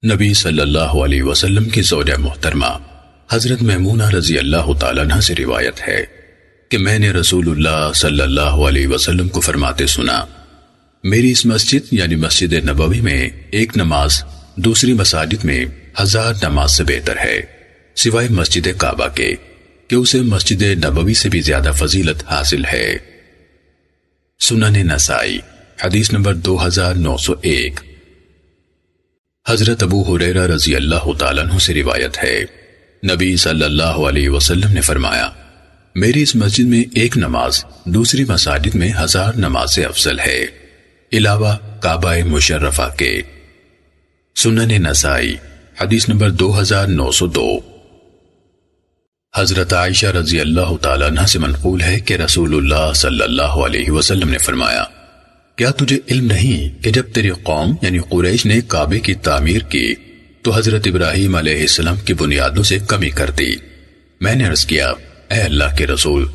نبی صلی اللہ علیہ وسلم کی زوجہ محترمہ حضرت میمونہ رضی اللہ تعالیٰ عنہ سے روایت ہے کہ میں نے رسول اللہ صلی اللہ علیہ وسلم کو فرماتے سنا، میری اس مسجد یعنی مسجد نبوی میں ایک نماز دوسری مساجد میں 1000 نماز سے بہتر ہے، سوائے مسجد کعبہ کے کہ اسے مسجد نبوی سے بھی زیادہ فضیلت حاصل ہے۔ سنن نسائی حدیث نمبر 2901۔ حضرت ابو ہریرہ رضی اللہ تعالیٰ عنہ سے روایت ہے، نبی صلی اللہ علیہ وسلم نے فرمایا، میری اس مسجد میں ایک نماز دوسری مساجد میں 1000 نماز سے افضل ہے، علاوہ کعبہ مشرفہ کے۔ سنن نسائی حدیث نمبر 2902۔ حضرت عائشہ رضی اللہ تعالیٰ عنہ سے منقول ہے کہ رسول اللہ صلی اللہ علیہ وسلم نے فرمایا، کیا تجھے علم نہیں کہ جب تیری قوم یعنی قریش نے کعبے کی تعمیر کی تو حضرت ابراہیم علیہ السلام کی بنیادوں سے کمی کر دی؟ میں نے عرض کیا، اے اللہ کے رسول،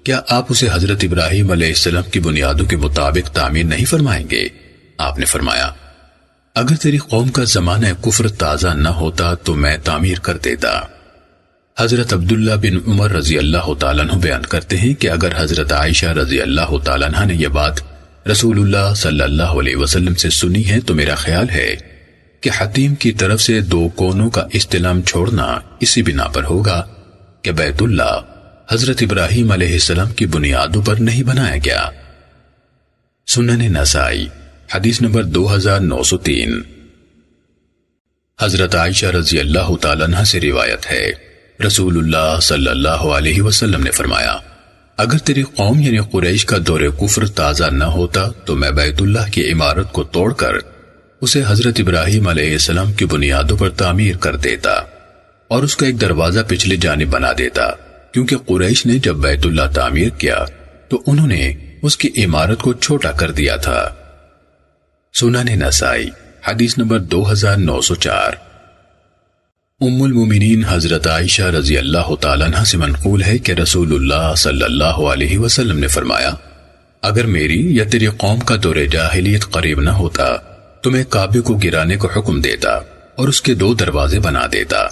کیا آپ اسے حضرت ابراہیم علیہ السلام کی بنیادوں کے مطابق تعمیر نہیں فرمائیں گے؟ آپ نے فرمایا، اگر تیری قوم کا زمانہ کفر تازہ نہ ہوتا تو میں تعمیر کر دیتا۔ حضرت عبداللہ بن عمر رضی اللہ تعالیٰ عنہ بیان کرتے ہیں کہ اگر حضرت عائشہ رضی اللہ تعالیٰ عنہ نے یہ بات رسول اللہ صلی اللہ علیہ وسلم سے سنی ہے تو میرا خیال ہے کہ حتیم کی طرف سے 2 کونوں کا استلام چھوڑنا اسی بنا پر ہوگا کہ بیت اللہ حضرت ابراہیم علیہ السلام کی بنیادوں پر نہیں بنایا گیا۔ سنن نسائی حدیث نمبر 2903۔ حضرت عائشہ رضی اللہ تعالیٰ عنہ سے روایت ہے، رسول اللہ صلی اللہ علیہ وسلم نے فرمایا، اگر تیری قوم یعنی قریش کا دور کفر تازہ نہ ہوتا تو میں بیت اللہ کی عمارت کو توڑ کر اسے حضرت ابراہیم علیہ السلام کی بنیادوں پر تعمیر کر دیتا اور اس کا ایک دروازہ پچھلی جانب بنا دیتا، کیونکہ قریش نے جب بیت اللہ تعمیر کیا تو انہوں نے اس کی عمارت کو چھوٹا کر دیا تھا۔ سنن نسائی حدیث نمبر 2904۔ ام المومنین حضرت عائشہ رضی اللہ تعالیٰ عنہ سے منقول ہے کہ رسول اللہ صلی اللہ علیہ وسلم نے فرمایا، اگر میری یا تیری قوم کا دور جاہلیت قریب نہ ہوتا تو میں کعبے کو گرانے کو حکم دیتا اور اس کے 2 دروازے بنا دیتا۔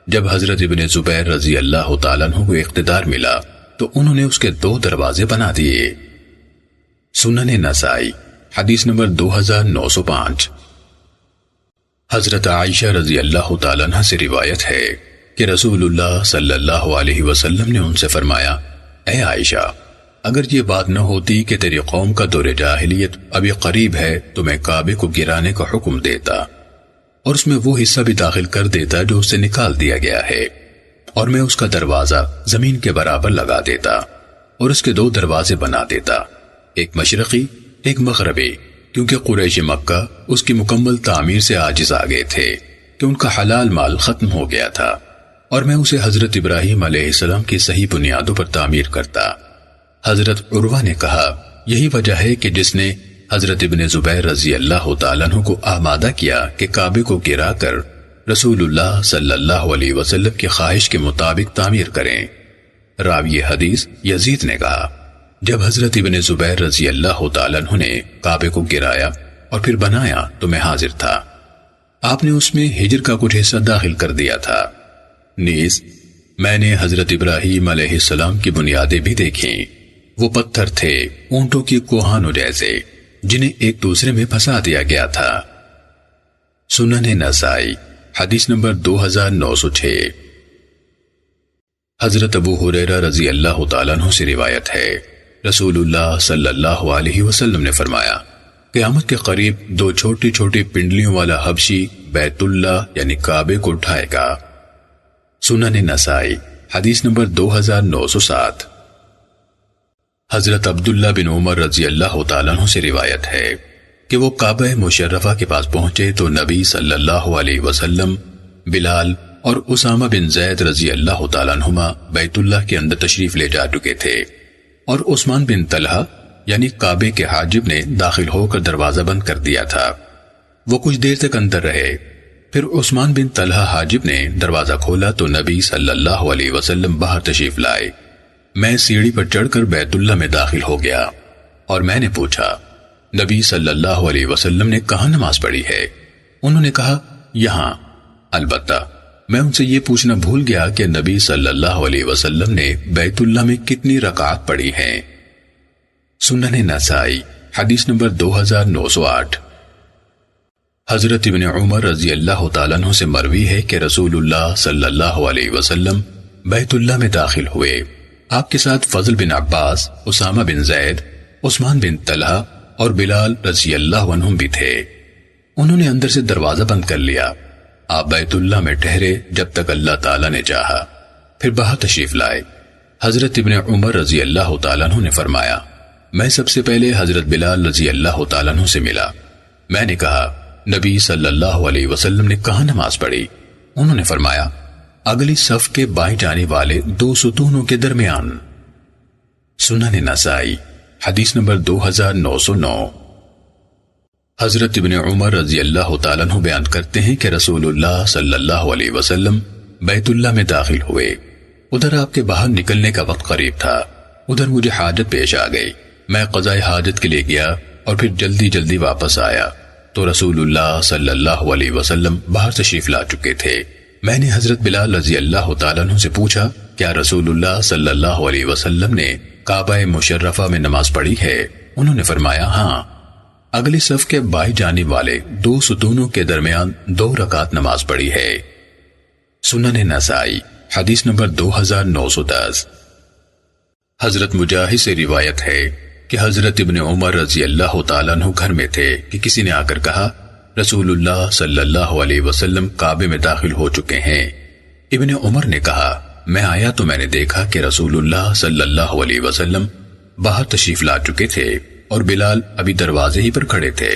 جب حضرت ابن زبیر رضی اللہ تعالیٰ عنہ کو اقتدار ملا تو انہوں نے اس کے 2 دروازے بنا دیے۔ سنن نسائی حدیث نمبر 2905۔ حضرت عائشہ رضی اللہ تعالیٰ عنہ سے روایت ہے کہ رسول اللہ صلی اللہ علیہ وسلم نے ان سے فرمایا، اے عائشہ، اگر یہ بات نہ ہوتی کہ تیری قوم کا دور جاہلیت ابھی قریب ہے تو میں کعبے کو گرانے کا حکم دیتا اور اس میں وہ حصہ بھی داخل کر دیتا جو اس سے نکال دیا گیا ہے، اور میں اس کا دروازہ زمین کے برابر لگا دیتا اور اس کے 2 دروازے بنا دیتا، ایک مشرقی ایک مغربی، کیونکہ قریش مکہ اس کی مکمل تعمیر سے عاجز آ گئے تھے کہ ان کا حلال مال ختم ہو گیا تھا، اور میں اسے حضرت ابراہیم علیہ السلام کی صحیح بنیادوں پر تعمیر کرتا۔ حضرت عروہ نے کہا، یہی وجہ ہے کہ جس نے حضرت ابن زبیر رضی اللہ تعالیٰ عنہ کو آمادہ کیا کہ کعبے کو گرا کر رسول اللہ صلی اللہ علیہ وسلم کی خواہش کے مطابق تعمیر کریں۔ راوی حدیث یزید نے کہا، جب حضرت ابن زبیر رضی اللہ تعالیٰ عنہ نے کعبے کو گرایا اور پھر بنایا تو میں حاضر تھا، آپ نے اس میں ہجر کا کچھ حصہ داخل کر دیا تھا، نیز میں نے حضرت ابراہیم علیہ السلام کی بنیادیں بھی دیکھیں، وہ پتھر تھے اونٹوں کی کوہانوں جیسے جنہیں ایک دوسرے میں پھنسا دیا گیا تھا۔ سنن نسائی حدیث نمبر 2906۔ حضرت ابو ہریرہ رضی اللہ تعالیٰ عنہ سے روایت ہے، رسول اللہ صلی اللہ علیہ وسلم نے فرمایا، قیامت کے قریب 2 چھوٹی چھوٹی پنڈلیوں والا حبشی بیت اللہ یعنی کعبے کو اٹھائے گا۔ سنن نسائی حدیث نمبر 2907۔ حضرت عبداللہ بن عمر رضی اللہ تعالیٰ عنہ سے روایت ہے کہ وہ کعبہ مشرفہ کے پاس پہنچے تو نبی صلی اللہ علیہ وسلم، بلال اور اسامہ بن زید رضی اللہ تعالیٰ عنہما بیت اللہ کے اندر تشریف لے جا چکے تھے، اور عثمان بن طلحہ یعنی کعبے کے حاجب نے داخل ہو کر دروازہ بند کر دیا تھا۔ وہ کچھ دیر تک اندر رہے، پھر عثمان بن طلحہ حاجب نے دروازہ کھولا تو نبی صلی اللہ علیہ وسلم باہر تشریف لائے۔ میں سیڑھی پر چڑھ کر بیت اللہ میں داخل ہو گیا اور میں نے پوچھا، نبی صلی اللہ علیہ وسلم نے کہاں نماز پڑھی ہے؟ انہوں نے کہا، یہاں البتہ میں ان سے یہ پوچھنا بھول گیا کہ نبی صلی اللہ علیہ وسلم نے بیت اللہ میں کتنی رکعات پڑھی ہیں۔ سنن نسائی حدیث نمبر 2908۔ حضرت ابن عمر رضی اللہ تعالیٰ عنہ سے مروی ہے کہ رسول اللہ صلی اللہ علیہ وسلم بیت اللہ میں داخل ہوئے۔ آپ کے ساتھ فضل بن عباس، اسامہ بن زید، عثمان بن طلحہ اور بلال رضی اللہ عنہم بھی تھے۔ انہوں نے اندر سے دروازہ بند کر لیا۔ آپ بیت اللہ میں ٹھہرے جب تک اللہ تعالیٰ نے چاہا، پھر باہر تشریف لائے۔ حضرت ابن عمر رضی اللہ تعالیٰ عنہ نے فرمایا، میں سب سے پہلے حضرت بلال رضی اللہ تعالیٰ عنہ سے ملا۔ میں نے کہا، نبی صلی اللہ علیہ وسلم نے کہاں نماز پڑھی؟ انہوں نے فرمایا، اگلی صف کے بائیں جانے والے 2 ستونوں کے درمیان۔ سنن نسائی حدیث نمبر 2909۔ حضرت ابن عمر رضی اللہ تعالیٰ عنہ بیان کرتے ہیں کہ رسول اللہ صلی اللہ علیہ وسلم بیت اللہ میں داخل ہوئے۔ ادھر آپ کے باہر نکلنے کا وقت قریب تھا۔ ادھر مجھے حاجت پیش آ گئی۔ میں قضاء حاجت کے لیے گیا اور پھر جلدی جلدی واپس آیا تو رسول اللہ صلی اللہ علیہ وسلم باہر تشریف لا چکے تھے۔ میں نے حضرت بلال رضی اللہ تعالیٰ عنہ سے پوچھا، کیا رسول اللہ صلی اللہ علیہ وسلم نے کعبہ مشرفہ میں نماز پڑھی ہے؟ انہوں نے فرمایا، ہاں، اگلی صف کے بائیں جانے والے 2 ستونوں کے درمیان 2 رکعت نماز پڑھی ہے۔ سنن نسائی حدیث نمبر 2910۔ حضرت مجاہد سے روایت ہے کہ حضرت ابن عمر رضی اللہ تعالیٰ عنہ گھر میں تھے کہ کسی نے آ کر کہا، رسول اللہ صلی اللہ علیہ وسلم کعبے میں داخل ہو چکے ہیں۔ ابن عمر نے کہا، میں آیا تو میں نے دیکھا کہ رسول اللہ صلی اللہ علیہ وسلم باہر تشریف لا چکے تھے اور بلال ابھی دروازے ہی پر کھڑے تھے۔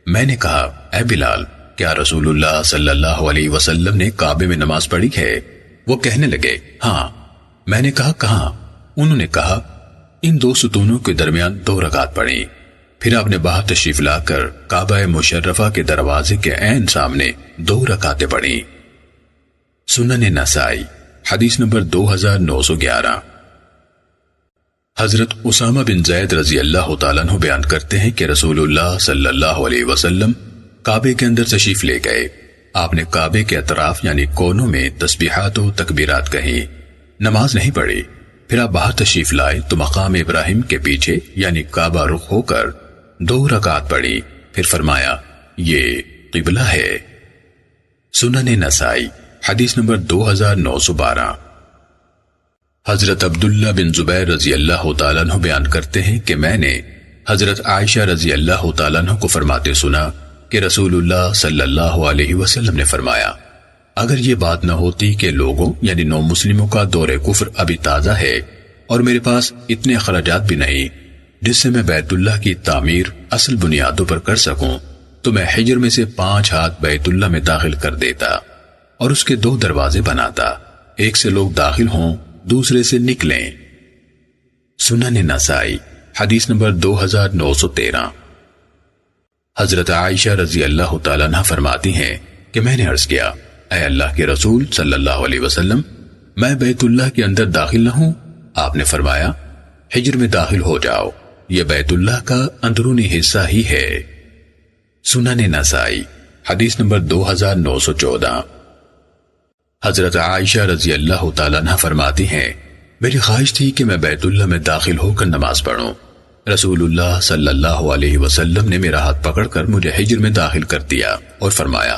میں نے کہا، اے بلال، کیا رسول اللہ صلی اللہ علیہ وسلم نے کعبے میں نماز پڑھی ہے؟ وہ کہنے لگے، ہاں۔ میں نے کہا، کہاں؟ انہوں نے کہا، ان 2 ستونوں کے درمیان 2 رکعت پڑھی۔ پھر آپ نے باہر تشریف لا کر کعبہ مشرفہ کے دروازے کے عین سامنے 2 رکعتیں پڑھی۔ سنن نسائی حدیث نمبر 2911۔ حضرت اسامہ بن زید رضی اللہ تعالیٰ عنہ بیان کرتے ہیں کہ رسول اللہ صلی اللہ علیہ وسلم کعبے کے اندر تشریف لے گئے۔ آپ نے کعبے کے اطراف یعنی کونوں میں تسبیحات و تکبیرات کہیں، نماز نہیں پڑھی۔ پھر آپ باہر تشریف لائے تو مقام ابراہیم کے پیچھے یعنی کعبہ رخ ہو کر 2 رکعت پڑھی، پھر فرمایا، یہ قبلہ ہے۔ سنن نسائی حدیث نمبر 2912۔ حضرت عبداللہ بن زبیر رضی اللہ تعالیٰ عنہ بیان کرتے ہیں کہ میں نے حضرت عائشہ رضی اللہ تعالیٰ عنہ کو فرماتے سنا کہ رسول اللہ صلی اللہ علیہ وسلم نے فرمایا، اگر یہ بات نہ ہوتی کہ لوگوں یعنی نو مسلموں کا دور کفر ابھی تازہ ہے اور میرے پاس اتنے اخراجات بھی نہیں جس سے میں بیت اللہ کی تعمیر اصل بنیادوں پر کر سکوں، تو میں حجر میں سے 5 ہاتھ بیت اللہ میں داخل کر دیتا اور اس کے 2 دروازے بناتا، ایک سے لوگ داخل ہوں، دوسرے سے نکلیں۔ سنن نسائی حدیث نمبر 2913۔ حضرت عائشہ رضی اللہ تعالیٰ عنہ فرماتی ہیں کہ میں نے عرض کیا، اے اللہ کے رسول صلی اللہ علیہ وسلم، میں بیت اللہ کے اندر داخل نہ ہوں؟ آپ نے فرمایا، حجر میں داخل ہو جاؤ، یہ بیت اللہ کا اندرونی حصہ ہی ہے۔ سنن نسائی حدیث نمبر 2914۔ حضرت عائشہ رضی اللہ تعالیٰ عنہ فرماتی ہیں، میری خواہش تھی کہ میں بیت اللہ میں داخل ہو کر نماز پڑھوں۔ رسول اللہ صلی اللہ علیہ وسلم نے میرا ہاتھ پکڑ کر مجھے حجر میں داخل کر دیا اور فرمایا،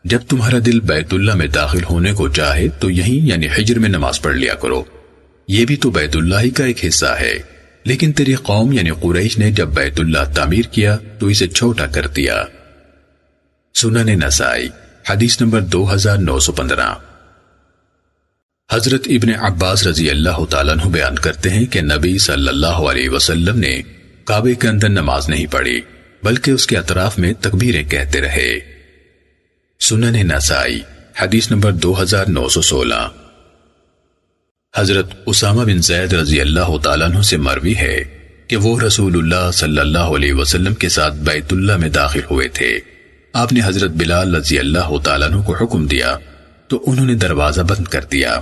جب تمہارا دل بیت اللہ میں داخل ہونے کو چاہے تو یہیں یعنی حجر میں نماز پڑھ لیا کرو، یہ بھی تو بیت اللہ ہی کا ایک حصہ ہے، لیکن تیری قوم یعنی قریش نے جب بیت اللہ تعمیر کیا تو اسے چھوٹا کر دیا۔ سنن نسائی حدیث نمبر 2915۔ حضرت ابن عباس رضی اللہ تعالیٰ عنہ بیان کرتے ہیں کہ نبی صلی اللہ علیہ وسلم نے کعبے کے اندر نماز نہیں پڑھی بلکہ اس کے اطراف میں تکبیریں کہتے رہے۔ سنن نسائی حدیث نمبر 2916۔ حضرت اسامہ بن زید رضی اللہ تعالیٰ عنہ سے مروی ہے کہ وہ رسول اللہ صلی اللہ علیہ وسلم کے ساتھ بیت اللہ میں داخل ہوئے تھے۔ آپ نے حضرت بلال رضی اللہ تعالیٰ عنہ کو حکم دیا تو انہوں نے دروازہ بند کر دیا۔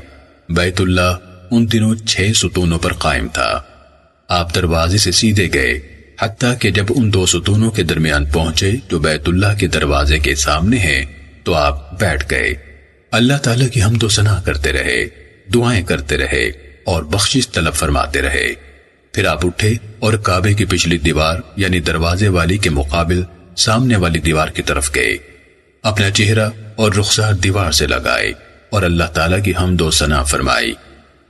بیت اللہ ان دنوں 6 ستونوں پر قائم تھا۔ آپ دروازے سے سیدھے گئے حتیٰ کہ جب ان 2 ستونوں کے درمیان پہنچے جو بیت اللہ کے دروازے کے سامنے ہیں تو آپ بیٹھ گئے۔ اللہ تعالیٰ کی حمد و ثنا کرتے رہے، دعائیں کرتے رہے اور بخشش طلب فرماتے رہے۔ پھر آپ اٹھے اور کعبے کی پچھلی دیوار یعنی دروازے والی کے مقابل سامنے والی دیوار کی طرف گئے، اپنا چہرہ اور رخسار دیوار سے لگائے اور اللہ تعالیٰ کی حمد و ثنا فرمائی،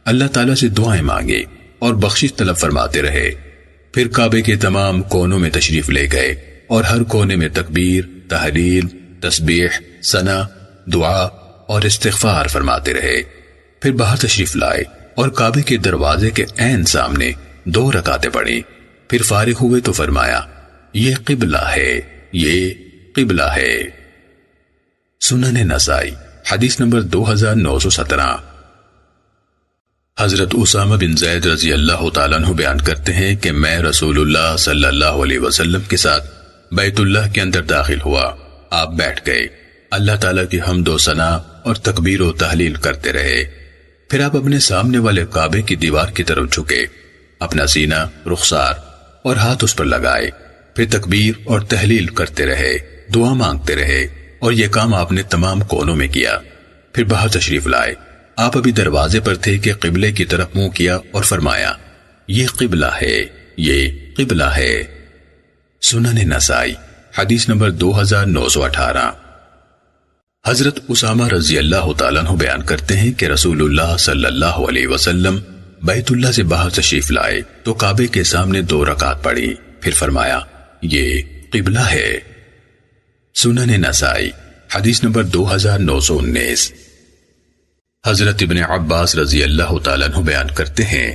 اللہ تعالیٰ سے دعائیں مانگے اور بخشش طلب فرماتے رہے۔ پھر کعبے کے تمام کونوں میں تشریف لے گئے اور ہر کونے میں تکبیر، تحلیل، تسبیح، ثنا، دعا اور استغفار فرماتے رہے۔ پھر باہر تشریف لائے اور کعبے کے دروازے کے عین سامنے 2 رکعتیں پڑھی۔ پھر فارغ ہوئے تو فرمایا، یہ قبلہ ہے، یہ قبلہ ہے۔ سنن نسائی حدیث نمبر 2917۔ حضرت اسامہ بن زید رضی اللہ تعالیٰ عنہ بیان کرتے ہیں کہ میں رسول اللہ صلی اللہ علیہ وسلم کے ساتھ بیت اللہ کے اندر داخل ہوا، آپ بیٹھ گئے، اللہ تعالیٰ کی حمد و ثنا اور تکبیر و تحلیل کرتے رہے۔ پھر آپ اپنے سامنے والے کعبے کی دیوار کی طرف جھکے، اپنا سینہ، رخسار اور ہاتھ اس پر لگائے، پھر تکبیر اور تحلیل کرتے رہے، دعا مانگتے رہے، اور یہ کام آپ نے تمام کونوں میں کیا۔ پھر باہر تشریف لائے، آپ ابھی دروازے پر تھے کہ قبلے کی طرف منہ کیا اور فرمایا، یہ قبلہ ہے، یہ قبلہ ہے۔ سنن نسائی حدیث نمبر 2918۔ حضرت اسامہ رضی اللہ تعالیٰ عنہ بیان کرتے ہیں کہ رسول اللہ صلی اللہ علیہ وسلم بیت اللہ سے باہر تشریف لائے تو کعبے کے سامنے 2 رکعت پڑھی، پھر فرمایا، یہ قبلہ ہے۔ سنن نسائی حدیث نمبر 2919۔ حضرت ابن عباس رضی اللہ تعالیٰ عنہ بیان کرتے ہیں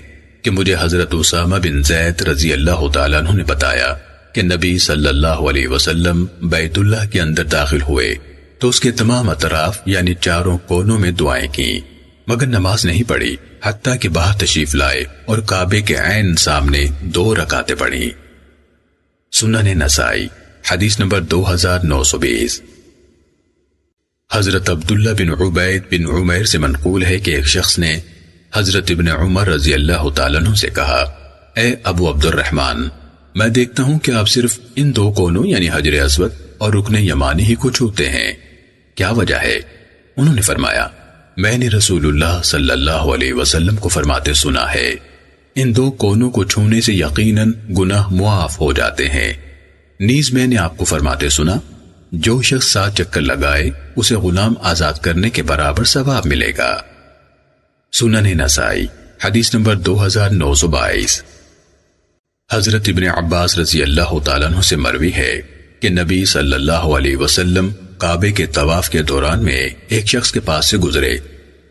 کہ مجھے حضرت اسامہ بن زید رضی اللہ تعالیٰ عنہ نے بتایا کہ نبی صلی اللہ علیہ وسلم بیت اللہ کے اندر داخل ہوئے تو اس کے تمام اطراف یعنی چاروں کونوں میں دعائیں کی، مگر نماز نہیں پڑھی، حتیٰ کہ باہر تشریف لائے اور کعبے کے عین سامنے 2 رکعتیں پڑھی۔ سنن نسائی حدیث نمبر 2920۔ حضرت عبداللہ بن عبید بن عمیر سے منقول ہے کہ ایک شخص نے حضرت ابن عمر رضی اللہ تعالیٰ عنہ سے کہا، اے ابو عبد الرحمن، میں دیکھتا ہوں کہ آپ صرف ان 2 کونوں یعنی حجر اسود اور رکن یمانی ہی کو چھوتے ہیں، کیا وجہ ہے؟ انہوں نے فرمایا، میں نے رسول اللہ صلی اللہ علیہ وسلم کو فرماتے سنا ہے، ان 2 کونوں کو چھونے سے یقیناً گناہ معاف ہو جاتے ہیں۔ نیز میں نے آپ کو فرماتے سنا، جو شخص 7 چکر لگائے اسے غلام آزاد کرنے کے برابر ثواب ملے گا۔ سنن نسائی حدیث نمبر 2922۔ حضرت ابن عباس رضی اللہ تعالیٰ عنہ سے مروی ہے کہ نبی صلی اللہ علیہ وسلم کعبے کے طواف کے دوران میں ایک شخص کے پاس سے گزرے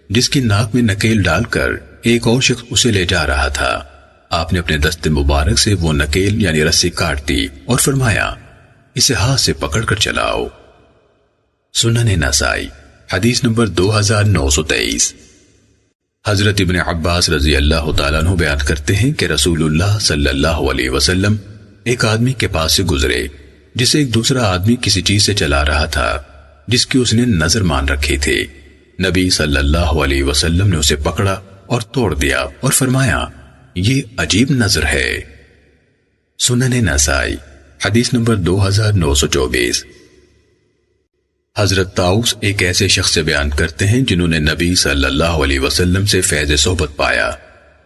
جس کی ناک میں نکیل ڈال کر ایک اور شخص اسے لے جا رہا تھا۔ آپ نے اپنے دست مبارک سے وہ نکیل یعنی رسی کاٹ دی اور فرمایا، اسے ہاتھ سے پکڑ کر چلاؤ۔ سنن نسائی حدیث نمبر 2923۔ حضرت ابن عباس رضی اللہ تعالیٰ عنہ بیان کرتے ہیں کہ رسول اللہ صلی اللہ علیہ وسلم ایک آدمی کے پاس سے گزرے جسے ایک دوسرا آدمی کسی چیز سے چلا رہا تھا جس کی اس نے نظر مان رکھی تھی۔ نبی صلی اللہ علیہ وسلم نے اسے پکڑا اور توڑ دیا اور فرمایا، یہ عجیب نظر ہے۔ سنن نسائی حدیث نمبر 2924۔ حضرت طاؤس ایک ایسے شخص سے بیان کرتے ہیں جنہوں نے نبی صلی اللہ علیہ وسلم سے فیض صحبت پایا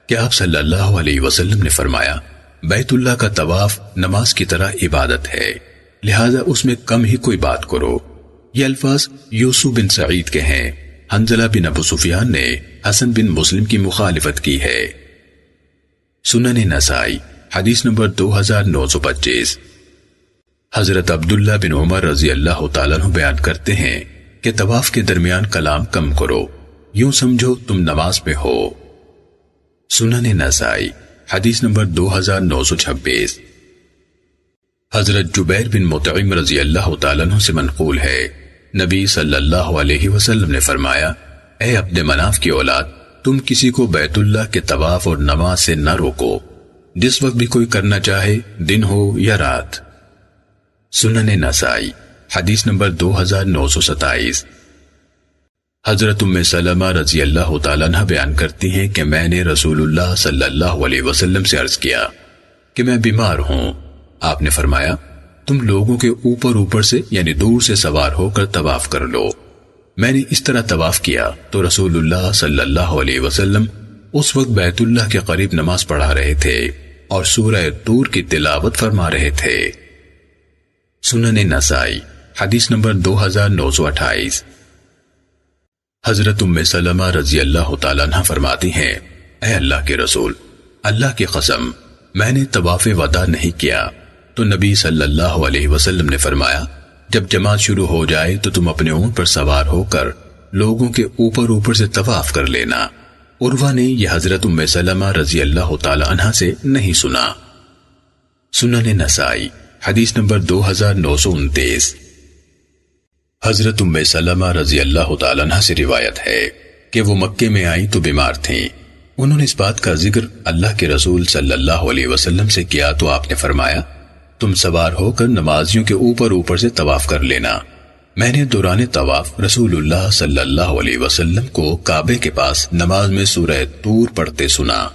کہ آپ صلی اللہ علیہ وسلم نے فرمایا، بیت اللہ کا طواف نماز کی طرح عبادت ہے، لہذا اس میں کم ہی کوئی بات کرو۔ یہ الفاظ یوسف بن سعید کے ہیں۔ حنظلہ بن ابو سفیان نے حسن بن مسلم کی مخالفت کی ہے۔ سنن نسائی حدیث نمبر 2925۔ حضرت عبداللہ بن عمر رضی اللہ تعالیٰ عنہ بیان کرتے ہیں کہ طواف کے درمیان کلام کم کرو، یوں سمجھو تم نماز میں ہو۔ سنن نسائی حدیث نمبر 2926۔ حضرت جبیر بن مطعم رضی اللہ تعالیٰ عنہ سے منقول ہے، نبی صلی اللہ علیہ وسلم نے فرمایا، اے عبد مناف کی اولاد، تم کسی کو بیت اللہ کے طواف اور نماز سے نہ روکو، جس وقت بھی کوئی کرنا چاہے، دن ہو یا رات۔ سنن نسائی حدیث نمبر 2927۔ حضرت ام سلمہ رضی اللہ تعالیٰ عنہ بیان کرتی ہیں کہ میں نے رسول اللہ صلی اللہ علیہ وسلم سے عرض کیا کہ میں بیمار ہوں۔ آپ نے فرمایا، تم لوگوں کے اوپر سے یعنی دور سے سوار ہو کر طواف کر لو۔ میں نے اس طرح طواف کیا تو رسول اللہ صلی اللہ علیہ وسلم اس وقت بیت اللہ کے قریب نماز پڑھا رہے تھے اور سورہ طور کی تلاوت فرما رہے تھے۔ سنن نسائی حدیث نمبر 2928۔ حضرت ام سلمہ رضی اللہ تعالیٰ عنہ فرماتی ہیں، اے اللہ کے رسول، اللہ کی قسم میں نے طواف وداع نہیں کیا تو نبی صلی اللہ علیہ وسلم نے فرمایا، جب جماعت شروع ہو جائے تو تم اپنے اونٹ پر سوار ہو کر لوگوں کے اوپر سے طواف کر لینا۔ عروہ نے یہ حضرت ام سلمہ رضی اللہ تعالی عنہ سے نہیں سنا۔ سنن نسائی حدیث نمبر 2929۔ حضرت ام سلمہ رضی اللہ تعالی عنہ سے روایت ہے کہ وہ مکے میں آئیں تو بیمار تھیں۔ انہوں نے اس بات کا ذکر اللہ کے رسول صلی اللہ علیہ وسلم سے کیا تو آپ نے فرمایا، تم سوار ہو کر نمازیوں کے اوپر سے طواف کر لینا۔ میں نے دوران طواف رسول اللہ صلی اللہ علیہ وسلم کو کعبے کے پاس نماز میں سورہ طور پڑھتے سنا۔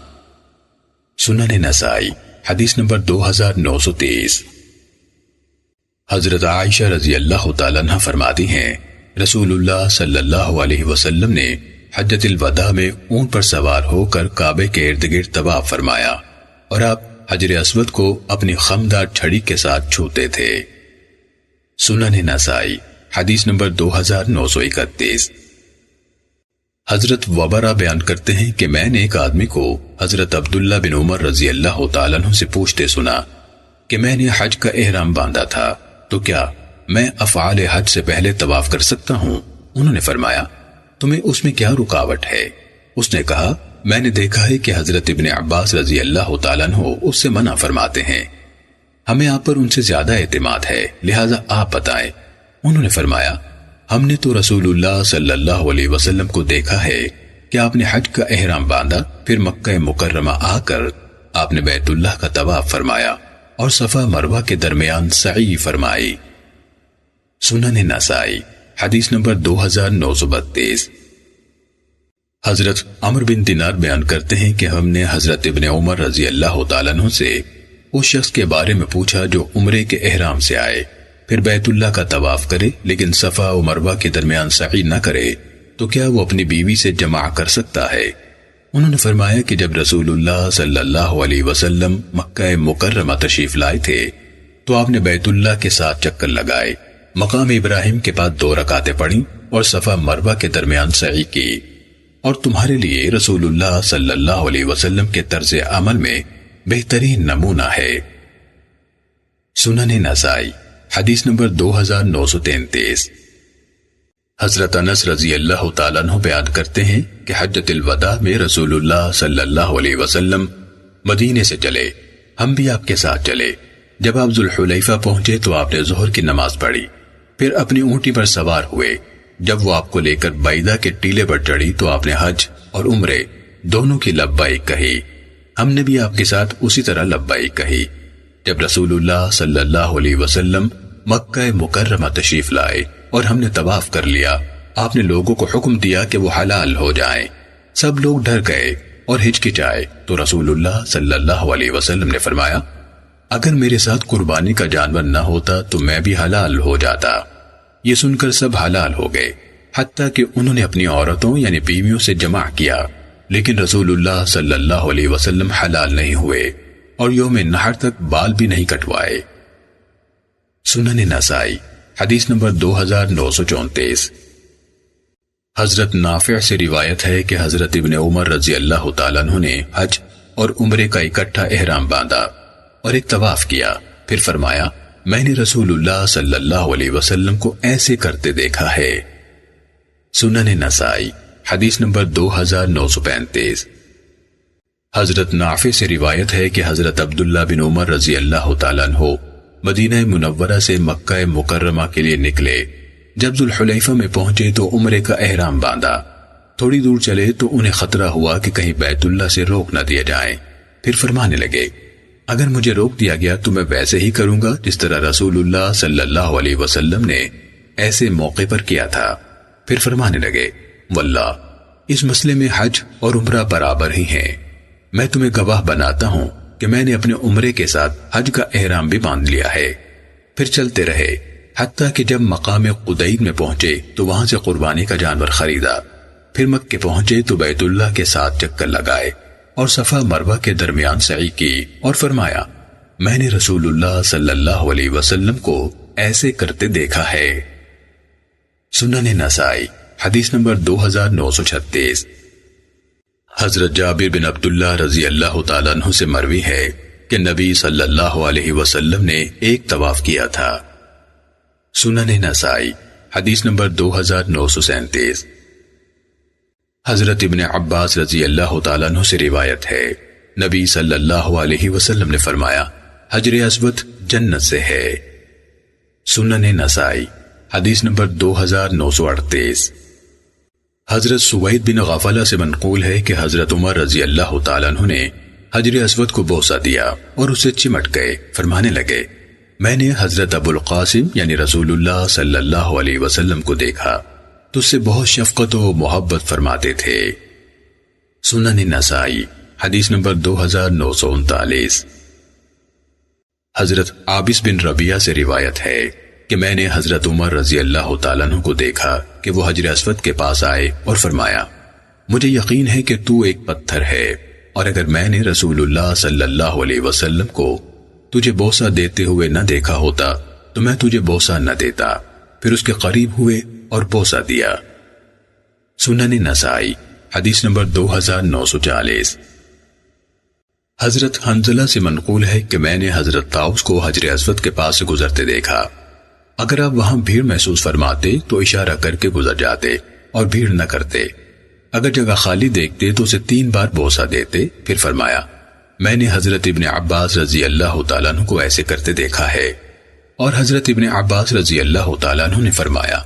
سنن نسائی حدیث نمبر 2930۔ حضرت عائشہ رضی اللہ تعالیٰ عنہ فرماتی ہیں، رسول اللہ صلی اللہ علیہ وسلم نے حجۃ الوداع میں اونٹ پر سوار ہو کر کعبے کے ارد گرد طواف فرمایا اور آپ حجر اسود کو اپنی خمدار چھڑی کے ساتھ چھوتے تھے۔ سنن نسائی حدیث نمبر 2931۔ حضرت وبرہ بیان کرتے ہیں کہ میں نے ایک آدمی کو حضرت عبداللہ بن عمر رضی اللہ تعالیٰ عنہ سے پوچھتے سنا کہ میں نے حج کا احرام باندھا تھا تو کیا میں افعال حج سے پہلے طواف کر سکتا ہوں؟ انہوں نے فرمایا، تمہیں اس میں کیا رکاوٹ ہے؟ اس نے کہا، میں نے دیکھا ہے کہ حضرت ابن عباس رضی اللہ تعالیٰ عنہ اس سے منع فرماتے ہیں، ہمیں آپ پر ان سے زیادہ اعتماد ہے، لہٰذا آپ بتائیں۔ انہوں نے فرمایا، ہم نے تو رسول اللہ صلی اللہ علیہ وسلم کو دیکھا ہے کہ آپ نے حج کا احرام باندھا، پھر مکہ مکرمہ آ کر آپ نے بیت اللہ کا طواف فرمایا اور صفا مروہ کے درمیان سعی فرمائی۔ سنن نسائی حدیث نمبر 2932۔ حضرت عمرو بن دینار بیان کرتے ہیں کہ ہم نے حضرت ابن عمر رضی اللہ تعالیٰ عنہ سے اس شخص کے بارے میں پوچھا جو عمرے کے احرام سے آئے، پھر بیت اللہ کا طواف کرے لیکن صفا و مروہ کے درمیان سعی نہ کرے تو کیا وہ اپنی بیوی سے جمع کر سکتا ہے؟ انہوں نے فرمایا کہ جب رسول اللہ صلی اللہ علیہ وسلم مکہ مکرمہ تشریف لائے تھے تو آپ نے بیت اللہ کے ساتھ چکر لگائے، مقام ابراہیم کے بعد 2 رکعتیں پڑھیں اور صفا مروہ کے درمیان سعی کی، اور تمہارے لیے رسول اللہ صلی اللہ علیہ وسلم کے طرز عمل میں بہترین نمونہ ہے۔ سنن نسائی حدیث نمبر 2933۔ حضرت انس رضی اللہ تعالیٰ عنہ بیان کرتے ہیں کہ حجۃ الوداع میں رسول اللہ صلی اللہ علیہ وسلم مدینے سے چلے، ہم بھی آپ کے ساتھ چلے۔ جب آپ ذوالحلیفہ پہنچے تو آپ نے ظہر کی نماز پڑھی، پھر اپنی اونٹی پر سوار ہوئے۔ جب وہ آپ کو لے کر بیدہ کے ٹیلے پر چڑھی تو آپ نے حج اور عمرے دونوں کی لبیک کہی، ہم نے بھی آپ کے ساتھ اسی طرح لبیک کہی۔ جب رسول اللہ صلی اللہ علیہ وسلم مکہ مکرمہ تشریف لائے اور ہم نے طواف کر لیا، آپ نے لوگوں کو حکم دیا کہ وہ حلال ہو جائیں۔ سب لوگ ڈر گئے اور ہچکچائے تو رسول اللہ صلی اللہ علیہ وسلم نے فرمایا، اگر میرے ساتھ قربانی کا جانور نہ ہوتا تو میں بھی حلال ہو جاتا۔ یہ سن کر سب حلال ہو گئے، حتیٰ کہ انہوں نے اپنی عورتوں یعنی بیویوں سے جمع کیا، لیکن رسول اللہ صلی اللہ علیہ وسلم حلال نہیں ہوئے اور یوم نحر تک بال بھی نہیں کٹوائے۔ سنن نسائی حدیث نمبر 2934۔ حضرت نافع سے روایت ہے کہ حضرت ابن عمر رضی اللہ تعالیٰ عنہ نے حج اور عمرے کا اکٹھا احرام باندھا اور ایک طواف کیا، پھر فرمایا، میں نے رسول اللہ صلی اللہ علیہ وسلم کو ایسے کرتے دیکھا ہے۔ سنن نسائی حدیث نمبر 2935۔ حضرت نافع سے روایت ہے کہ حضرت عبداللہ بن عمر رضی اللہ تعالیٰ عنہ مدینہ منورہ سے مکہ مکرمہ کے لیے نکلے۔ جب ذوالحلیفہ میں پہنچے تو عمرے کا احرام باندھا۔ تھوڑی دور چلے تو انہیں خطرہ ہوا کہ کہیں بیت اللہ سے روک نہ دیا جائیں، پھر فرمانے لگے، اگر مجھے روک دیا گیا تو میں ویسے ہی کروں گا جس طرح رسول اللہ صلی اللہ علیہ وسلم نے ایسے موقع پر کیا تھا۔ پھر فرمانے لگے، واللہ اس مسئلے میں حج اور عمرہ برابر ہی ہیں، میں تمہیں گواہ بناتا ہوں کہ میں نے اپنے عمرے کے ساتھ حج کا احرام بھی باندھ لیا ہے۔ پھر چلتے رہے حتیٰ کہ جب مقام قدید میں پہنچے تو وہاں سے قربانی کا جانور خریدا. پھر مکے پہنچے تو بیت اللہ کے 7 چکر لگائے اور صفا مروہ کے درمیان سعی کی اور فرمایا میں نے رسول اللہ صلی اللہ علیہ وسلم کو ایسے کرتے دیکھا ہے. سنن نسائی حدیث نمبر 2936. حضرت جابر بن عبداللہ رضی اللہ تعالیٰ عنہ سے مروی ہے کہ نبی صلی اللہ علیہ وسلم نے ایک طواف کیا تھا. سنن نسائی حدیث نمبر 2937. حضرت ابن عباس رضی اللہ تعالیٰ عنہ سے روایت ہے نبی صلی اللہ علیہ وسلم نے فرمایا حجر اسود جنت سے ہے. سنن نسائی حدیث نمبر 2938. حضرت سوید بن غفلہ سے منقول ہے کہ حضرت عمر رضی اللہ تعالیٰ عنہ نے حجر اسود کو بوسہ دیا اور اسے چمٹ گئے. فرمانے لگے میں نے حضرت ابو القاسم یعنی رسول اللہ صلی اللہ علیہ وسلم کو دیکھا تو اس سے بہت شفقت و محبت فرماتے تھے. سنن نسائی حدیث نمبر 2939. حضرت عابس بن ربیعہ سے روایت ہے کہ میں نے حضرت عمر رضی اللہ تعالیٰ عنہ کو دیکھا کہ وہ حجر اسود کے پاس آئے اور فرمایا مجھے یقین ہے کہ تو ایک پتھر ہے اور اگر میں نے رسول اللہ صلی اللہ علیہ وسلم کو تجھے بوسہ دیتے ہوئے نہ دیکھا ہوتا تو میں تجھے بوسہ نہ دیتا. پھر اس کے قریب ہوئے اور بوسہ دیا. سنن نسائی حدیث نمبر 2940. حضرت حنظلہ سے منقول ہے کہ میں نے حضرت طاؤس کو حجر اسود کے پاس سے گزرتے دیکھا. اگر آپ وہاں بھیڑ محسوس فرماتے تو اشارہ کر کے گزر جاتے اور بھیڑ نہ کرتے. اگر جگہ خالی دیکھتے تو اسے 3 بار بوسہ دیتے. پھر فرمایا میں نے حضرت ابن عباس رضی اللہ تعالیٰ عنہ کو ایسے کرتے دیکھا ہے. اور حضرت ابن عباس رضی اللہ تعالیٰ عنہ نے فرمایا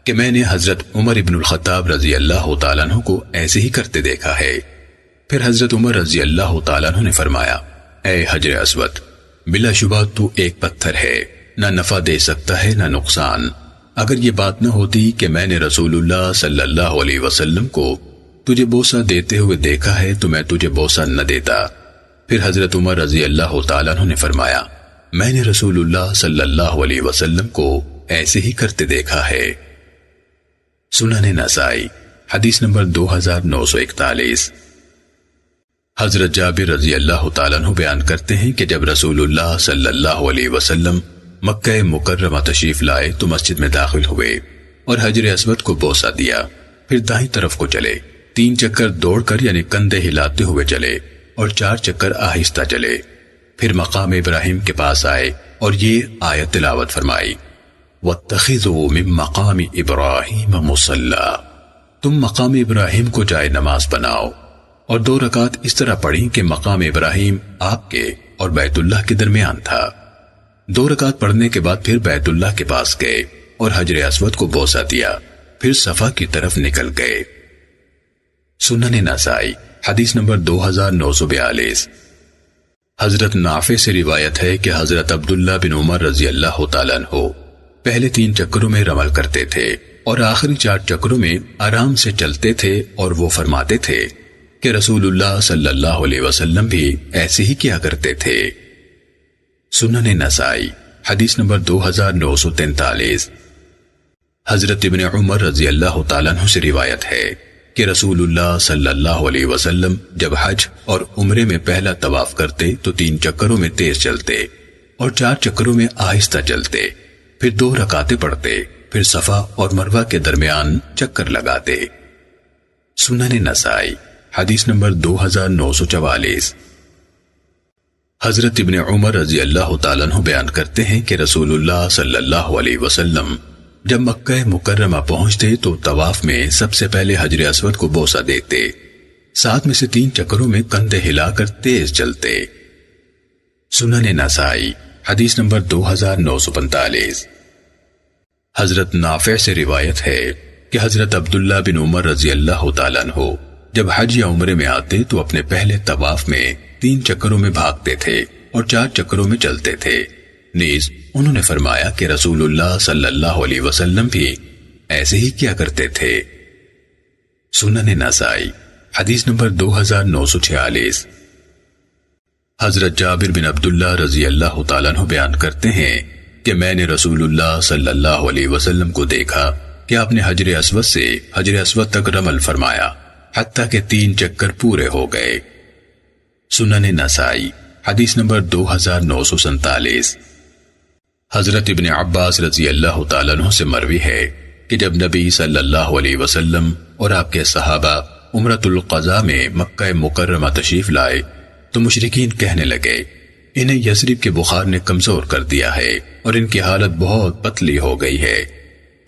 کہ میں نے حضرت عمر ابن الخطاب رضی اللہ تعالیٰ عنہ کو ایسے ہی کرتے دیکھا ہے. پھر حضرت عمر رضی اللہ تعالیٰ عنہ نے فرمایا اے حجر اسود بلا شبہ تو ایک پتھر ہے نہ نفع دے سکتا ہے نہ نقصان. اگر یہ بات نہ ہوتی کہ میں نے رسول اللہ صلی اللہ علیہ وسلم کو تجھے بوسہ دیتے ہوئے دیکھا ہے تو میں تجھے بوسہ نہ دیتا. پھر حضرت عمر رضی اللہ تعالیٰ عنہ نے فرمایا میں نے رسول اللہ صلی اللہ علیہ وسلم کو ایسے ہی کرتے دیکھا ہے. سنن نسائی حدیث نمبر 2941. حضرت جابر رضی اللہ تعالیٰ عنہ بیان کرتے ہیں کہ جب رسول اللہ صلی اللہ علیہ وسلم مکہ مکرمہ تشریف لائے تو مسجد میں داخل ہوئے اور حجر اسود کو بوسہ دیا. پھر دائیں طرف کو چلے 3 چکر دوڑ کر یعنی کندھے ہلاتے ہوئے چلے اور 4 چکر آہستہ چلے. پھر مقام ابراہیم کے پاس آئے اور یہ آیت تلاوت فرمائی وَاتَّخِذُوا مِن مَقَامِ إِبْرَاهِيمَ مُصَلًّى تم مقام ابراہیم کو جائے نماز بناؤ. اور 2 رکعت اس طرح پڑھی کہ مقام ابراہیم آپ کے اور بیت اللہ کے درمیان تھا. 2 رکعت پڑھنے کے بعد پھر بیت اللہ کے پاس گئے اور حجر اسود کو بوسہ دیا. پھر صفا کی طرف نکل گئے. سنن نسائی حدیث نمبر 2942. حضرت نافع سے روایت ہے کہ حضرت عبداللہ بن عمر رضی اللہ تعالیٰ عنہ پہلے 3 چکروں میں رمل کرتے تھے اور آخری 4 چکروں میں آرام سے چلتے تھے اور وہ فرماتے تھے کہ رسول اللہ صلی اللہ علیہ وسلم بھی ایسے ہی کیا کرتے تھے. سنن نسائی حدیث نمبر 2943. حضرت ابن عمر رضی اللہ تعالیٰ عنہ سے روایت ہے کہ رسول اللہ صلی اللہ علیہ وسلم جب حج اور عمرے میں پہلا طواف کرتے تو 3 چکروں میں تیز چلتے اور 4 چکروں میں آہستہ چلتے. پھر 2 رکعتیں پڑھتے. پھر صفا اور مروہ کے درمیان چکر لگاتے. سنن نسائی حدیث نمبر 2944. حضرت ابن عمر رضی اللہ تعالیٰ عنہ بیان کرتے ہیں کہ رسول اللہ صلی اللہ علیہ وسلم جب مکہ مکرمہ پہنچتے تو طواف میں سب سے پہلے حجر اسود کو بوسہ دیتے. 7 میں سے 3 چکروں میں کندھے ہلا کر تیز چلتے. سنن نسائی حدیث نمبر 2945. حضرت نافع سے روایت ہے کہ حضرت عبداللہ بن عمر رضی اللہ تعالیٰ عنہ جب حج یا عمرے میں آتے تو اپنے پہلے طواف میں 3 چکروں میں بھاگتے تھے اور 4 چکروں میں چلتے تھے. نیز انہوں نے فرمایا کہ رسول اللہ صلی اللہ علیہ وسلم بھی ایسے ہی کیا کرتے تھے. سنن نسائی حدیث نمبر 2946. حضرت جابر بن عبداللہ رضی اللہ تعالیٰ عنہ بیان کرتے ہیں کہ میں نے رسول اللہ صلی اللہ علیہ وسلم کو دیکھا کہ آپ نے حجر اسود سے حجر اسود تک رمل فرمایا حتیٰ کہ 3 چکر پورے ہو گئے۔ سنن نسائی حدیث نمبر 2947۔ حضرت ابن عباس رضی اللہ تعالیٰ عنہ سے مروی ہے کہ جب نبی صلی اللہ علیہ وسلم اور آپ کے صحابہ عمرۃ القضاء میں مکہ مکرمہ تشریف لائے تو مشرکین کہنے لگے انہیں یثرب کے بخار نے کمزور کر دیا ہے اور ان کی حالت بہت پتلی ہو گئی ہے۔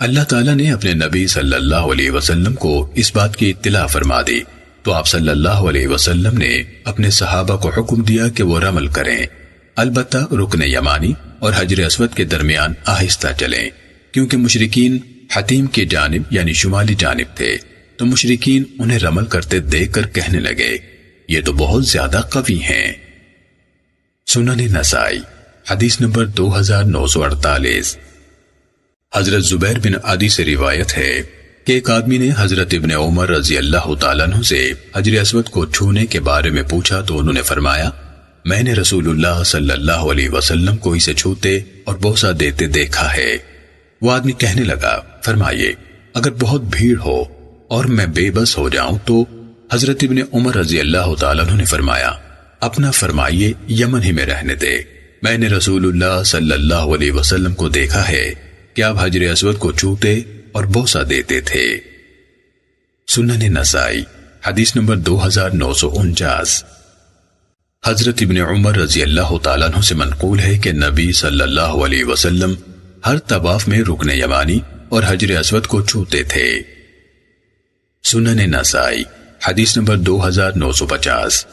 اللہ تعالیٰ نے اپنے نبی صلی اللہ علیہ وسلم کو اس بات کی اطلاع فرما دی تو آپ صلی اللہ علیہ وسلم نے اپنے صحابہ کو حکم دیا کہ وہ رمل کریں، البتہ رکن یمانی اور حجر اسود کے درمیان آہستہ چلیں، کیونکہ مشرکین حتیم کی جانب یعنی شمالی جانب تھے تو مشرکین انہیں رمل کرتے دیکھ کر کہنے لگے یہ تو بہت زیادہ قوی ہیں۔ سنن نسائی حدیث نمبر 2948۔ حضرت زبیر بن عدی سے روایت ہے کہ ایک آدمی نے حضرت ابن عمر رضی اللہ تعالیٰ عنہ سے حجر اسود کو چھونے کے بارے میں پوچھا تو انہوں نے فرمایا میں نے رسول اللہ صلی اللہ علیہ وسلم کو اسے چھوتے اور بوسہ دیتے دیکھا ہے۔ وہ آدمی کہنے لگا فرمائیے اگر بہت بھیڑ ہو اور میں بے بس ہو جاؤں تو حضرت ابن عمر رضی اللہ تعالیٰ عنہ نے فرمایا اپنا فرمائیے یمن ہی میں رہنے دے، میں نے رسول اللہ صلی اللہ علیہ وسلم کو دیکھا ہے کہ آپ حجر اسود کو چھوتے اور بوسہ دیتے تھے۔ سنن نسائی حدیث نمبر 2949۔ حضرت ابن عمر رضی اللہ تعالیٰ عنہ سے منقول ہے کہ نبی صلی اللہ علیہ وسلم ہر طواف میں رکن یمانی اور حجر اسود کو چھوتے تھے۔ سنن نسائی حدیث نمبر 2950۔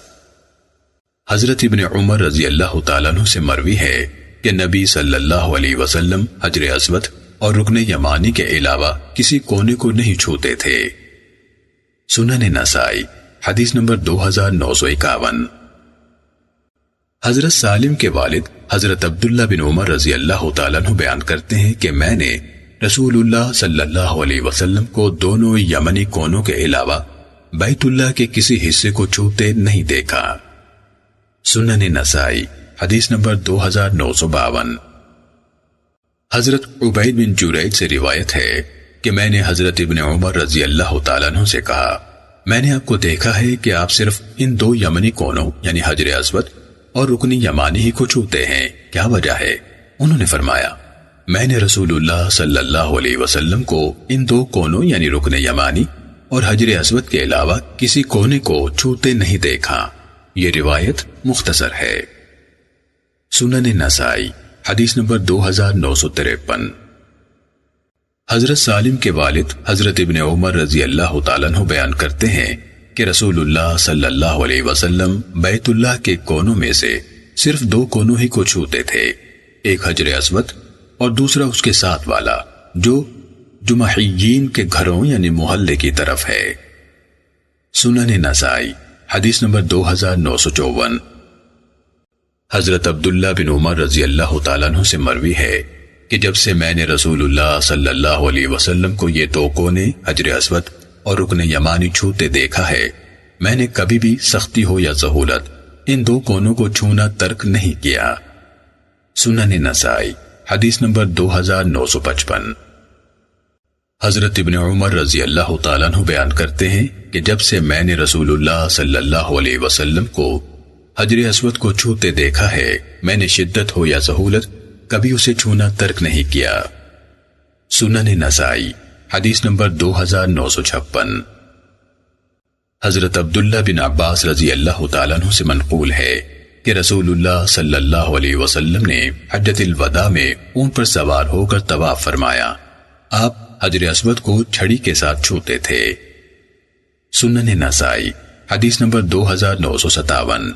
حضرت ابن عمر رضی اللہ تعالیٰ عنہ سے مروی ہے کہ نبی صلی اللہ علیہ وسلم حجر اسود اور رکن یمانی کے علاوہ کسی کونے کو نہیں چھوتے تھے۔ سنن نسائی حدیث نمبر 2951۔ حضرت سالم کے والد حضرت عبداللہ بن عمر رضی اللہ تعالیٰ عنہ بیان کرتے ہیں کہ میں نے رسول اللہ صلی اللہ علیہ وسلم کو دونوں یمنی کونوں کے علاوہ بیت اللہ کے کسی حصے کو چھوتے نہیں دیکھا۔ سنن نسائی حدیث نمبر 2952۔ حضرت عبید بن جریج سے روایت ہے کہ میں نے حضرت ابن عمر رضی اللہ تعالیٰ عنہ سے کہا میں نے آپ کو دیکھا ہے کہ آپ صرف ان 2 یمنی کونوں یعنی حجر اسود اور رکن یمانی ہی کو چھوتے ہیں، کیا وجہ ہے؟ انہوں نے فرمایا میں نے رسول اللہ صلی اللہ علیہ وسلم کو ان 2 کونوں یعنی رکن یمانی اور حجر اسود کے علاوہ کسی کونے کو چھوتے نہیں دیکھا۔ یہ روایت مختصر ہے۔ سنن نسائی حدیث نمبر 2953۔ حضرت سالم کے والد حضرت ابن عمر رضی اللہ تعالیٰ عنہ بیان کرتے ہیں کہ رسول اللہ صلی اللہ علیہ وسلم بیت اللہ کے کونوں میں سے صرف 2 کونوں ہی کو چھوتے تھے، ایک حجر اسود اور دوسرا اس کے ساتھ والا جو جمحیین کے گھروں یعنی محلے کی طرف ہے۔ سنن نسائی حدیث نمبر 2954۔ حضرت عبداللہ بن عمر رضی اللہ تعالیٰ عنہ سے مروی ہے کہ جب سے میں نے رسول اللہ صلی اللہ علیہ وسلم کو یہ 2 کونے حجر اسود اور رکن یمانی چھوتے دیکھا ہے، میں نے کبھی بھی سختی ہو یا سہولت ان 2 کونوں کو چھونا ترک نہیں کیا۔ سنن نسائی حدیث نمبر 2955۔ حضرت ابن عمر رضی اللہ تعالیٰ عنہ بیان کرتے ہیں کہ جب سے میں نے رسول اللہ صلی اللہ علیہ وسلم کو حجر اسود کو چھوتے دیکھا ہے، میں نے شدت ہو یا سہولت کبھی اسے چھونا ترک نہیں کیا۔ سنن نسائی حدیث نمبر 2956۔ حضرت عبداللہ بن عباس رضی اللہ تعالیٰ عنہ سے منقول ہے کہ رسول اللہ صلی اللہ علیہ وسلم نے حجۃ الوداع میں اونٹ پر سوار ہو کر طواف فرمایا، آپ حجر اسود کو چھڑی کے ساتھ چھوتے تھے۔ سنن نسائی حدیث نمبر 2957۔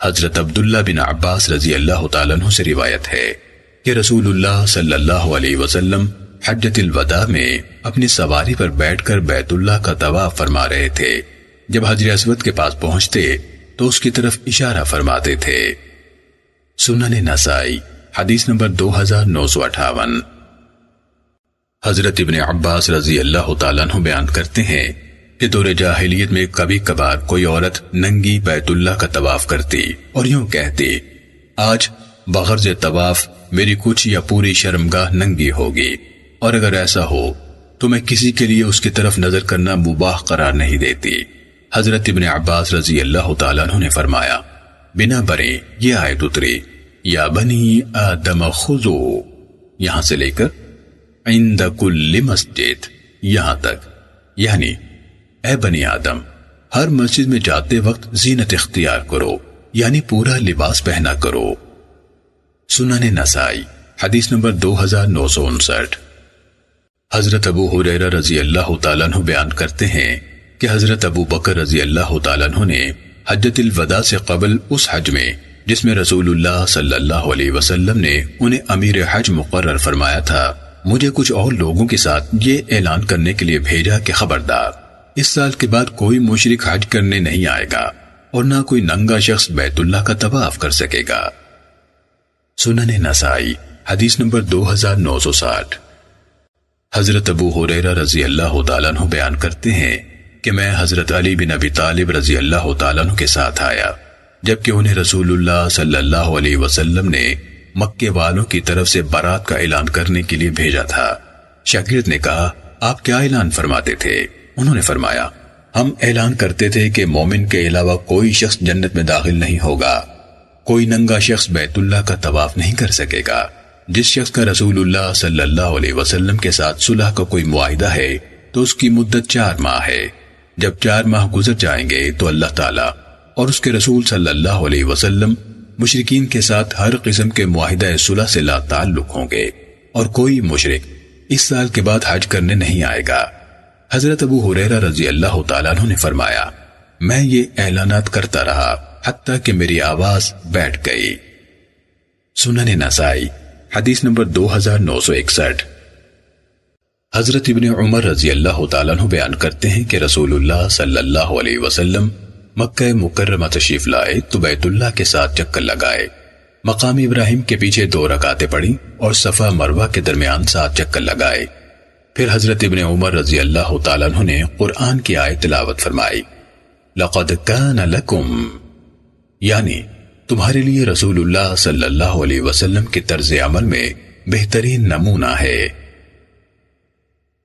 حضرت عبداللہ بن عباس رضی اللہ تعالیٰ عنہ سے روایت ہے کہ رسول اللہ صلی اللہ علیہ وسلم حجۃ الوداع میں اپنی سواری پر بیٹھ کر بیت اللہ کا طواف فرما رہے تھے، جب حجر اسود کے پاس پہنچتے تو اس کی طرف اشارہ فرماتے تھے۔ سنن نسائی حدیث نمبر 2958۔ حضرت ابن عباس رضی اللہ تعالیٰ عنہ بیان کرتے ہیں کہ دور جاہلیت میں کبھی کبھار کوئی عورت ننگی بیت اللہ کا طواف کرتی اور یوں کہتی آج بغرض طواف میری کچھ یا پوری شرمگاہ ننگی ہوگی، اور اگر ایسا ہو تو میں کسی کے لیے اس کی طرف نظر کرنا مباح قرار نہیں دیتی۔ حضرت ابن عباس رضی اللہ تعالیٰ عنہ نے فرمایا، بنا برے یہ آیت اتری، یا بنی آدم خذو، یہاں سے لے کر عند کل مسجد یہاں تک، یعنی اے بنی آدم ہر مسجد میں جاتے وقت زینت اختیار کرو، یعنی پورا لباس پہنا کرو۔ سنن نسائی حدیث نمبر 2959۔ حضرت ابو ہریرہ رضی اللہ تعالیٰ عنہ بیان کرتے ہیں کہ حضرت ابو بکر رضی اللہ تعالیٰ عنہ نے حجۃ الوداع سے قبل اس حج میں جس میں رسول اللہ صلی اللہ علیہ وسلم نے انہیں امیر حج مقرر فرمایا تھا، مجھے کچھ اور لوگوں کے ساتھ یہ اعلان کرنے کے لیے بھیجا کہ خبردار، اس سال کے بعد کوئی مشرک حج کرنے نہیں آئے گا اور نہ کوئی ننگا شخص بیت اللہ کا طواف کر سکے گا۔ سنن نسائی حدیث نمبر 2960۔ حضرت ابو ہریرہ رضی اللہ تعالیٰ عنہ بیان کرتے ہیں کہ میں حضرت علی بن ابی طالب رضی اللہ تعالیٰ عنہ کے ساتھ آیا، جبکہ انہیں رسول اللہ صلی اللہ علیہ وسلم نے مکے والوں کی طرف سے برات کا اعلان کرنے کے لیے بھیجا تھا۔ شاگرد نے کہا، آپ کیا اعلان فرماتے تھے؟ انہوں نے فرمایا، ہم اعلان کرتے تھے کہ مومن کے علاوہ کوئی شخص جنت میں داخل نہیں ہوگا، کوئی ننگا شخص بیت اللہ کا طواف نہیں کر سکے گا، جس شخص کا رسول اللہ صلی اللہ علیہ وسلم کے ساتھ صلح کا کوئی معاہدہ ہے تو اس کی مدت 4 ماہ ہے، جب 4 ماہ گزر جائیں گے تو اللہ تعالیٰ اور اس کے رسول صلی اللہ علیہ وسلم مشرکین کے ساتھ ہر قسم کے معاہدہ صلح سے لا تعلق ہوں گے، اور کوئی مشرک اس سال کے بعد حج کرنے نہیں آئے گا۔ حضرت ابو ہریرہ رضی اللہ تعالیٰ عنہ نے فرمایا، میں یہ اعلانات کرتا رہا حتیٰ کہ میری آواز بیٹھ گئی۔ سنن نسائی حدیث نمبر 2961۔ حضرت ابن عمر رضی اللہ تعالیٰ عنہ بیان کرتے ہیں کہ رسول اللہ صلی اللہ علیہ وسلم مکہ مکرمہ تشریف لائے تو بیت اللہ کے ساتھ چکر لگائے، مقام ابراہیم کے پیچھے 2 رکعتیں پڑھی اور صفا مروہ کے درمیان 7 چکر لگائے۔ پھر حضرت ابن عمر رضی اللہ تعالیٰ عنہ نے قرآن کی آیت تلاوت فرمائی، لَقَدْ كَانَ لَكُمْ، یعنی تمہارے لیے رسول اللہ صلی اللہ علیہ وسلم کے طرز عمل میں بہترین نمونہ ہے۔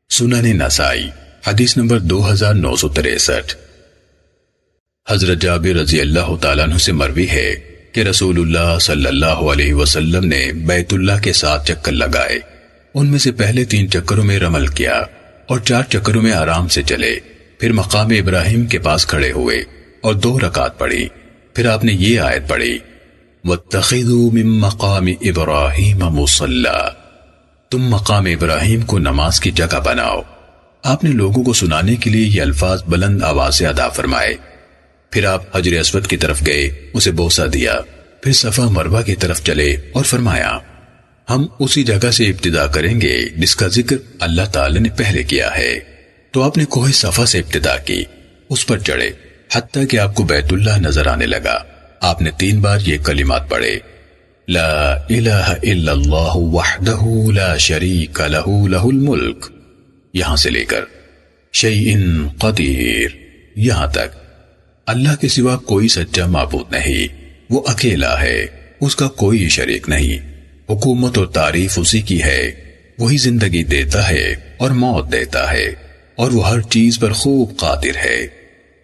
سنن نسائی حدیث نمبر 2963۔ حضرت جابر رضی اللہ تعالیٰ عنہ سے مروی ہے کہ رسول اللہ صلی اللہ علیہ وسلم نے بیت اللہ کے 7 چکر لگائے، ان میں سے پہلے 3 چکروں میں رمل کیا اور 4 چکروں میں آرام سے چلے، پھر مقام ابراہیم کے پاس کھڑے ہوئے اور 2 رکعت پڑھی، پھر آپ نے یہ آیت پڑھی، وَاتَّخِذُوا مِن مَّقَامِ إِبْرَاهِيمَ مُصَلًّى، تم مقام ابراہیم کو نماز کی جگہ بناؤ۔ آپ نے لوگوں کو سنانے کے لیے یہ الفاظ بلند آواز سے ادا فرمائے، پھر آپ حجر اسود کی طرف گئے، اسے بوسہ دیا، پھر صفا مروہ کی طرف چلے اور فرمایا، ہم اسی جگہ سے ابتدا کریں گے جس کا ذکر اللہ تعالی نے پہلے کیا ہے۔ تو آپ نے کوہ صفا سے ابتدا کی، اس پر چڑھے حتیٰ کہ آپ کو بیت اللہ نظر آنے لگا۔ آپ نے 3 بار یہ کلمات پڑھے، لا الہ الا اللہ وحدہ لا شریک لہ لہ الملک، یہاں سے لے کر شیء قدیر یہاں تک، اللہ کے سوا کوئی سچا معبود نہیں، وہ اکیلا ہے، اس کا کوئی شریک نہیں، حکومت اور تعریف اسی کی ہے، وہی زندگی دیتا ہے اور موت دیتا ہے، اور وہ ہر چیز پر خوب قادر ہے۔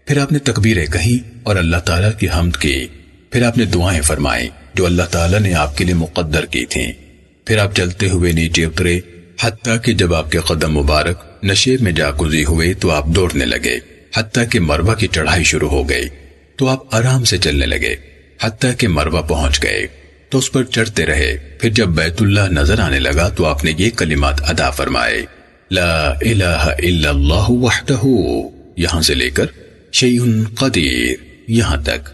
پھر آپ نے تکبیریں کہیں اور اللہ تعالیٰ کی حمد کی، پھر آپ نے دعائیں فرمائیں جو اللہ تعالیٰ نے آپ کے لیے مقدر کی تھیں، پھر آپ چلتے ہوئے نیچے اترے حتیٰ کہ جب آپ کے قدم مبارک نشیب میں جا گزی ہوئے تو آپ دوڑنے لگے، حتیٰ کہ مروہ کی چڑھائی شروع ہو گئی تو آپ آرام سے چلنے لگے، حتیٰ کہ مروہ پہنچ گئے تو اس پر چڑھتے رہے، پھر جب بیت اللہ نظر آنے لگا تو آپ نے یہ کلمات ادا فرمائے، لا الہ الا اللہ وحدہ، یہاں سے لے کر شیء قدیر یہاں تک،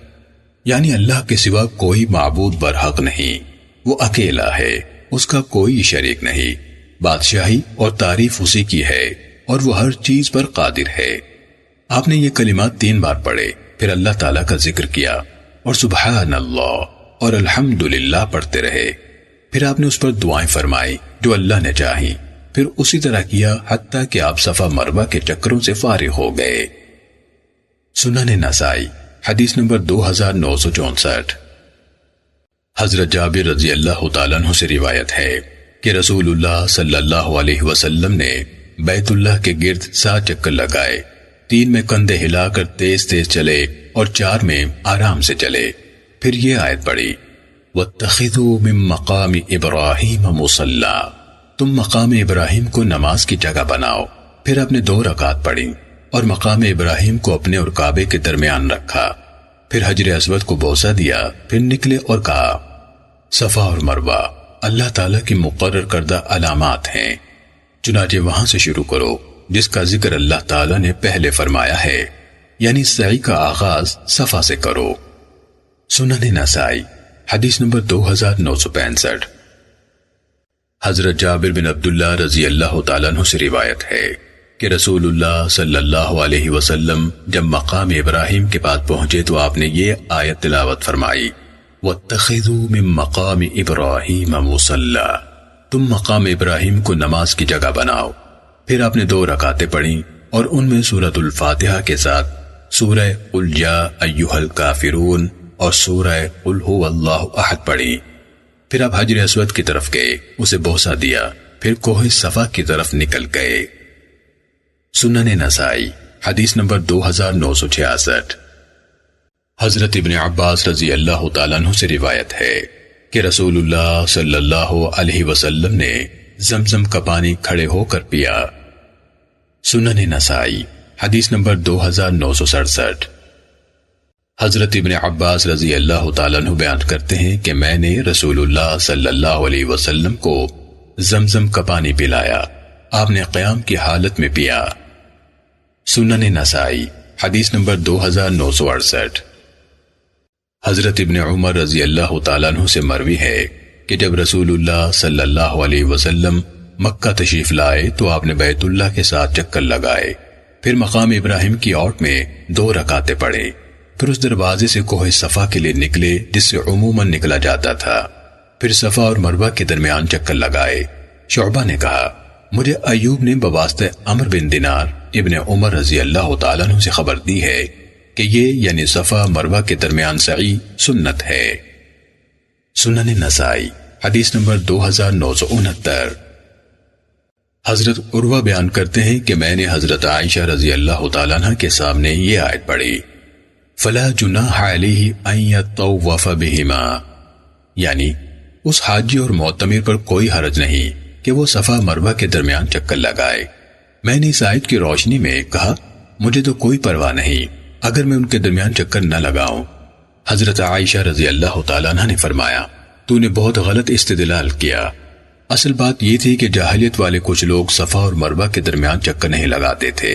یعنی اللہ کے سوا کوئی معبود برحق نہیں، وہ اکیلا ہے، اس کا کوئی شریک نہیں، بادشاہی اور تعریف اسی کی ہے اور وہ ہر چیز پر قادر ہے۔ آپ نے یہ کلمات 3 بار پڑھے، پھر اللہ تعالیٰ کا ذکر کیا اور سبحان اللہ اور الحمدللہ پڑھتے رہے، پھر آپ نے اس پر دعائیں فرمائی جو اللہ نے چاہی، پھر اسی طرح کیا حتیٰ کہ آپ صفا مروہ کے چکروں سے فارغ ہو گئے۔ سنن نسائی حدیث نمبر 2964۔ حضرت جابر رضی اللہ تعالیٰ عنہ سے روایت ہے کہ رسول اللہ صلی اللہ علیہ وسلم نے بیت اللہ کے گرد 7 چکر لگائے، 3 میں کندھے ہلا کر تیز تیز چلے اور 4 میں آرام سے چلے۔ پھر یہ آیت پڑھی، وَاتَّخِذُوا مِن مَّقَامِ إِبْرَاهِيمَ مُصَلًّى، تم مقام ابراہیم کو نماز کی جگہ بناؤ۔ پھر اپنے 2 رکعت پڑھی اور مقام ابراہیم کو اپنے اور کعبے کے درمیان رکھا۔ پھر حجر اسود کو بوسہ دیا، پھر نکلے اور کہا، صفا اور مروہ اللہ تعالیٰ کی مقرر کردہ علامات ہیں، چنانچہ وہاں سے شروع کرو جس کا ذکر اللہ تعالیٰ نے پہلے فرمایا ہے، یعنی سعی کا آغاز صفا سے کرو۔ سنن نسائی حدیث نمبر 2965۔ حضرت جابر بن عبداللہ رضی اللہ تعالیٰ عنہ سے روایت ہے کہ رسول اللہ صلی اللہ علیہ وسلم جب مقام ابراہیم کے پاس پہنچے تو آپ نے یہ آیت تلاوت فرمائی، وَاتَّخِذُوا مِن مَّقَامِ إِبْرَاهِيمَ مُصَلًّى، تم مقام ابراہیم کو نماز کی جگہ بناؤ۔ پھر آپ نے 2 رکعتیں پڑھیں اور ان میں سورۃ الفاتحہ کے ساتھ سورہ قل یا ایھا الکافرون اور سورہ قل ھو اللہ احد پڑھی۔ پھر آپ حجر اسود کی طرف گئے، اسے بوسہ دیا، پھر کوہ صفا کی طرف نکل گئے۔ سنن نسائی حدیث نمبر 2966۔ حضرت ابن عباس رضی اللہ تعالیٰ عنہ سے روایت ہے کہ رسول اللہ صلی اللہ علیہ وسلم نے زمزم کا پانی کھڑے ہو کر پیا۔ سنن نسائی حدیث نمبر 2967۔ حضرت ابن عباس رضی اللہ تعالیٰ عنہ بیان کرتے ہیں کہ میں نے رسول اللہ صلی اللہ علیہ وسلم کو زمزم کا پانی پلایا، آپ نے قیام کی حالت میں پیا۔ سنن نسائی حدیث نمبر 2968۔ حضرت ابن عمر رضی اللہ تعالیٰ عنہ سے مروی ہے کہ جب رسول اللہ صلی اللہ علیہ وسلم مکہ تشریف لائے تو آپ نے بیت اللہ کے ساتھ چکر لگائے، پھر مقام ابراہیم کی اوٹ میں 2 رکعتیں پڑھے، پھر اس دروازے سے کوہ صفا کے لیے نکلے جس سے عموماً نکلا جاتا تھا، پھر صفا اور مروہ کے درمیان چکر لگائے۔ شعبہ نے کہا، مجھے ایوب نے بواسطہ عمر بن دینار ابن عمر رضی اللہ تعالیٰ عنہ سے خبر دی ہے کہ یہ یعنی صفا مروہ کے درمیان سعی سنت ہے۔ سنن نسائی حدیث نمبر 2969۔ حضرت عروہ بیان کرتے ہیں کہ میں نے حضرت عائشہ رضی اللہ تعالیٰ عنہ کے سامنے یہ آیت پڑھی، فلا جناح علیہ ان یطوف بہما، یعنی اس حاجی اور معتمر پر کوئی حرج نہیں کہ وہ صفا مروہ کے درمیان چکر لگائے۔ میں نے اس آیت کی روشنی میں کہا، مجھے تو کوئی پرواہ نہیں اگر میں ان کے درمیان چکر نہ لگاؤں۔ حضرت عائشہ رضی اللہ تعالیٰ عنہ نے فرمایا، تو نے بہت غلط استدلال کیا، اصل بات یہ تھی کہ جاہلیت والے کچھ لوگ صفا اور مروہ کے درمیان چکر نہیں لگاتے تھے۔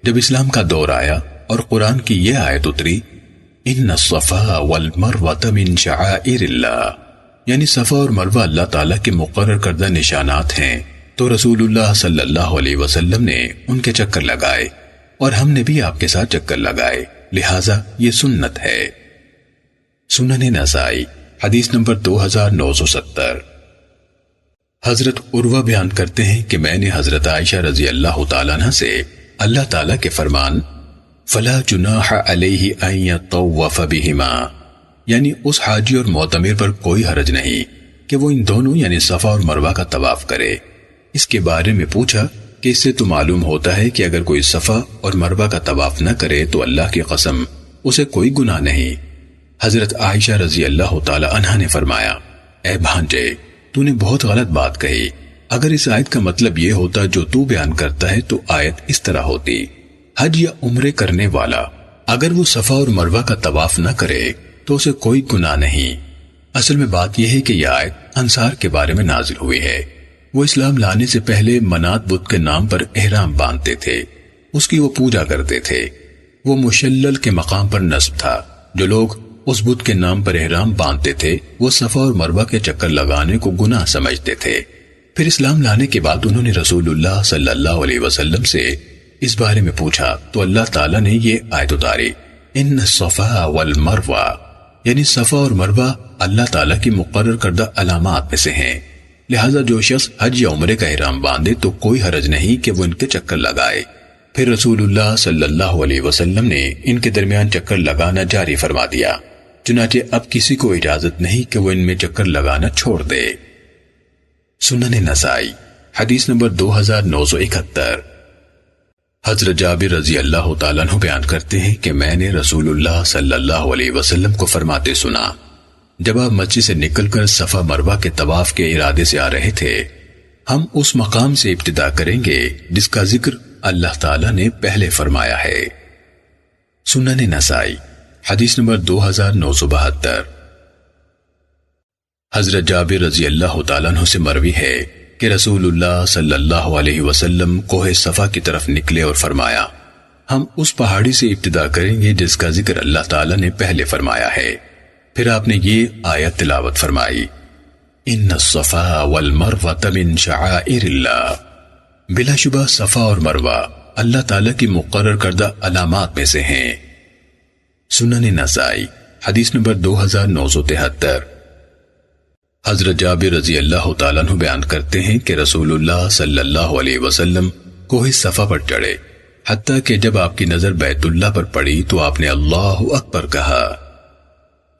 جب اسلام کا دور آیا اور قرآن کی یہ آیت اتری، ان الصفا والمروہ من شعائر اللہ، یعنی صفا اور مروہ اللہ تعالیٰ کے مقرر کردہ نشانات ہیں، تو رسول اللہ صلی اللہ علیہ وسلم نے ان کے چکر لگائے اور ہم نے بھی آپ کے ساتھ چکر لگائے، لہٰذا یہ سنت ہے۔ سنن نسائی حدیث نمبر 2970۔ حضرت عروہ بیان کرتے ہیں کہ میں نے حضرت عائشہ رضی اللہ تعالیٰ عنہ سے اللہ تعالیٰ کے فرمان فلا جناح علیہ ان یطوف بہما، یعنی اس حاجی اور معتمر پر کوئی حرج نہیں کہ وہ ان دونوں یعنی صفا اور مروہ کا طواف کرے، اس کے بارے میں پوچھا کہ اس سے تو معلوم ہوتا ہے کہ اگر کوئی صفا اور مروہ کا طواف نہ کرے تو اللہ کی قسم اسے کوئی گناہ نہیں۔ حضرت عائشہ رضی اللہ تعالی عنہا نے فرمایا، اے بھانجے تو نے بہت غلط بات کہی، اگر اس آیت کا مطلب یہ ہوتا جو تو بیان کرتا ہے تو آیت اس طرح ہوتی، حج یا عمرے کرنے والا اگر وہ صفا اور مروہ کا طواف نہ کرے تو اسے کوئی گناہ نہیں۔ اصل میں بات یہ ہے کہ یہ آیت انصار کے بارے میں نازل ہوئی ہے۔ وہ اسلام لانے سے پہلے منات بت کے نام پر احرام باندھتے تھے، اس کی وہ پوجا کرتے تھے۔ وہ مشلل کے مقام پر نصب تھا، جو لوگ اس بت کے نام پر احرام باندھتے تھے وہ صفا اور مروہ کے چکر لگانے کو گناہ سمجھتے تھے۔ پھر اسلام لانے کے بعد انہوں نے رسول اللہ صلی اللہ علیہ وسلم سے اس بارے میں پوچھا تو اللہ تعالیٰ نے یہ آیت اتاری، ان الصفا والمروہ، یعنی صفا اور مروہ اللہ تعالیٰ کی مقرر کردہ علامات میں سے ہیں، لہٰذا جو شخص حج یا عمرے کا احرام باندھے تو کوئی حرج نہیں کہ وہ ان کے چکر لگائے۔ پھر رسول اللہ صلی اللہ علیہ وسلم نے ان کے درمیان چکر لگانا جاری فرما دیا، چنانچہ اب کسی کو اجازت نہیں کہ وہ ان میں چکر لگانا چھوڑ دے۔ سنن نسائی حدیث نمبر 2971۔ حضرت جابر رضی اللہ تعالیٰ عنہ بیان کرتے ہیں کہ میں نے رسول اللہ صلی اللہ علیہ وسلم کو فرماتے سنا، جب آپ مسجد سے نکل کر صفا مروہ کے طواف کے ارادے سے آ رہے تھے، ہم اس مقام سے ابتدا کریں گے جس کا ذکر اللہ تعالیٰ نے پہلے فرمایا ہے۔ سنن نسائی حدیث نمبر 2972۔ حضرت جابر رضی اللہ تعالیٰ عنہ سے مروی ہے کہ رسول اللہ صلی اللہ علیہ وسلم کوہ صفا کی طرف نکلے اور فرمایا، ہم اس پہاڑی سے ابتدا کریں گے جس کا ذکر اللہ تعالیٰ نے پہلے فرمایا ہے۔ پھر آپ نے یہ آیت تلاوت فرمائی، ان الصفا والمروۃ من شعائر اللہ، بلا شبہ صفا اور مروہ اللہ تعالیٰ کی مقرر کردہ علامات میں سے ہیں۔ سنن نسائی حدیث نمبر 2973۔ حضرت جابر رضی اللہ تعالیٰ عنہ بیان کرتے ہیں کہ رسول اللہ صلی اللہ علیہ وسلم کوہ صفا پر چڑھے، حتیٰ کہ جب آپ کی نظر بیت اللہ پر پڑی تو آپ نے اللہ اکبر کہا۔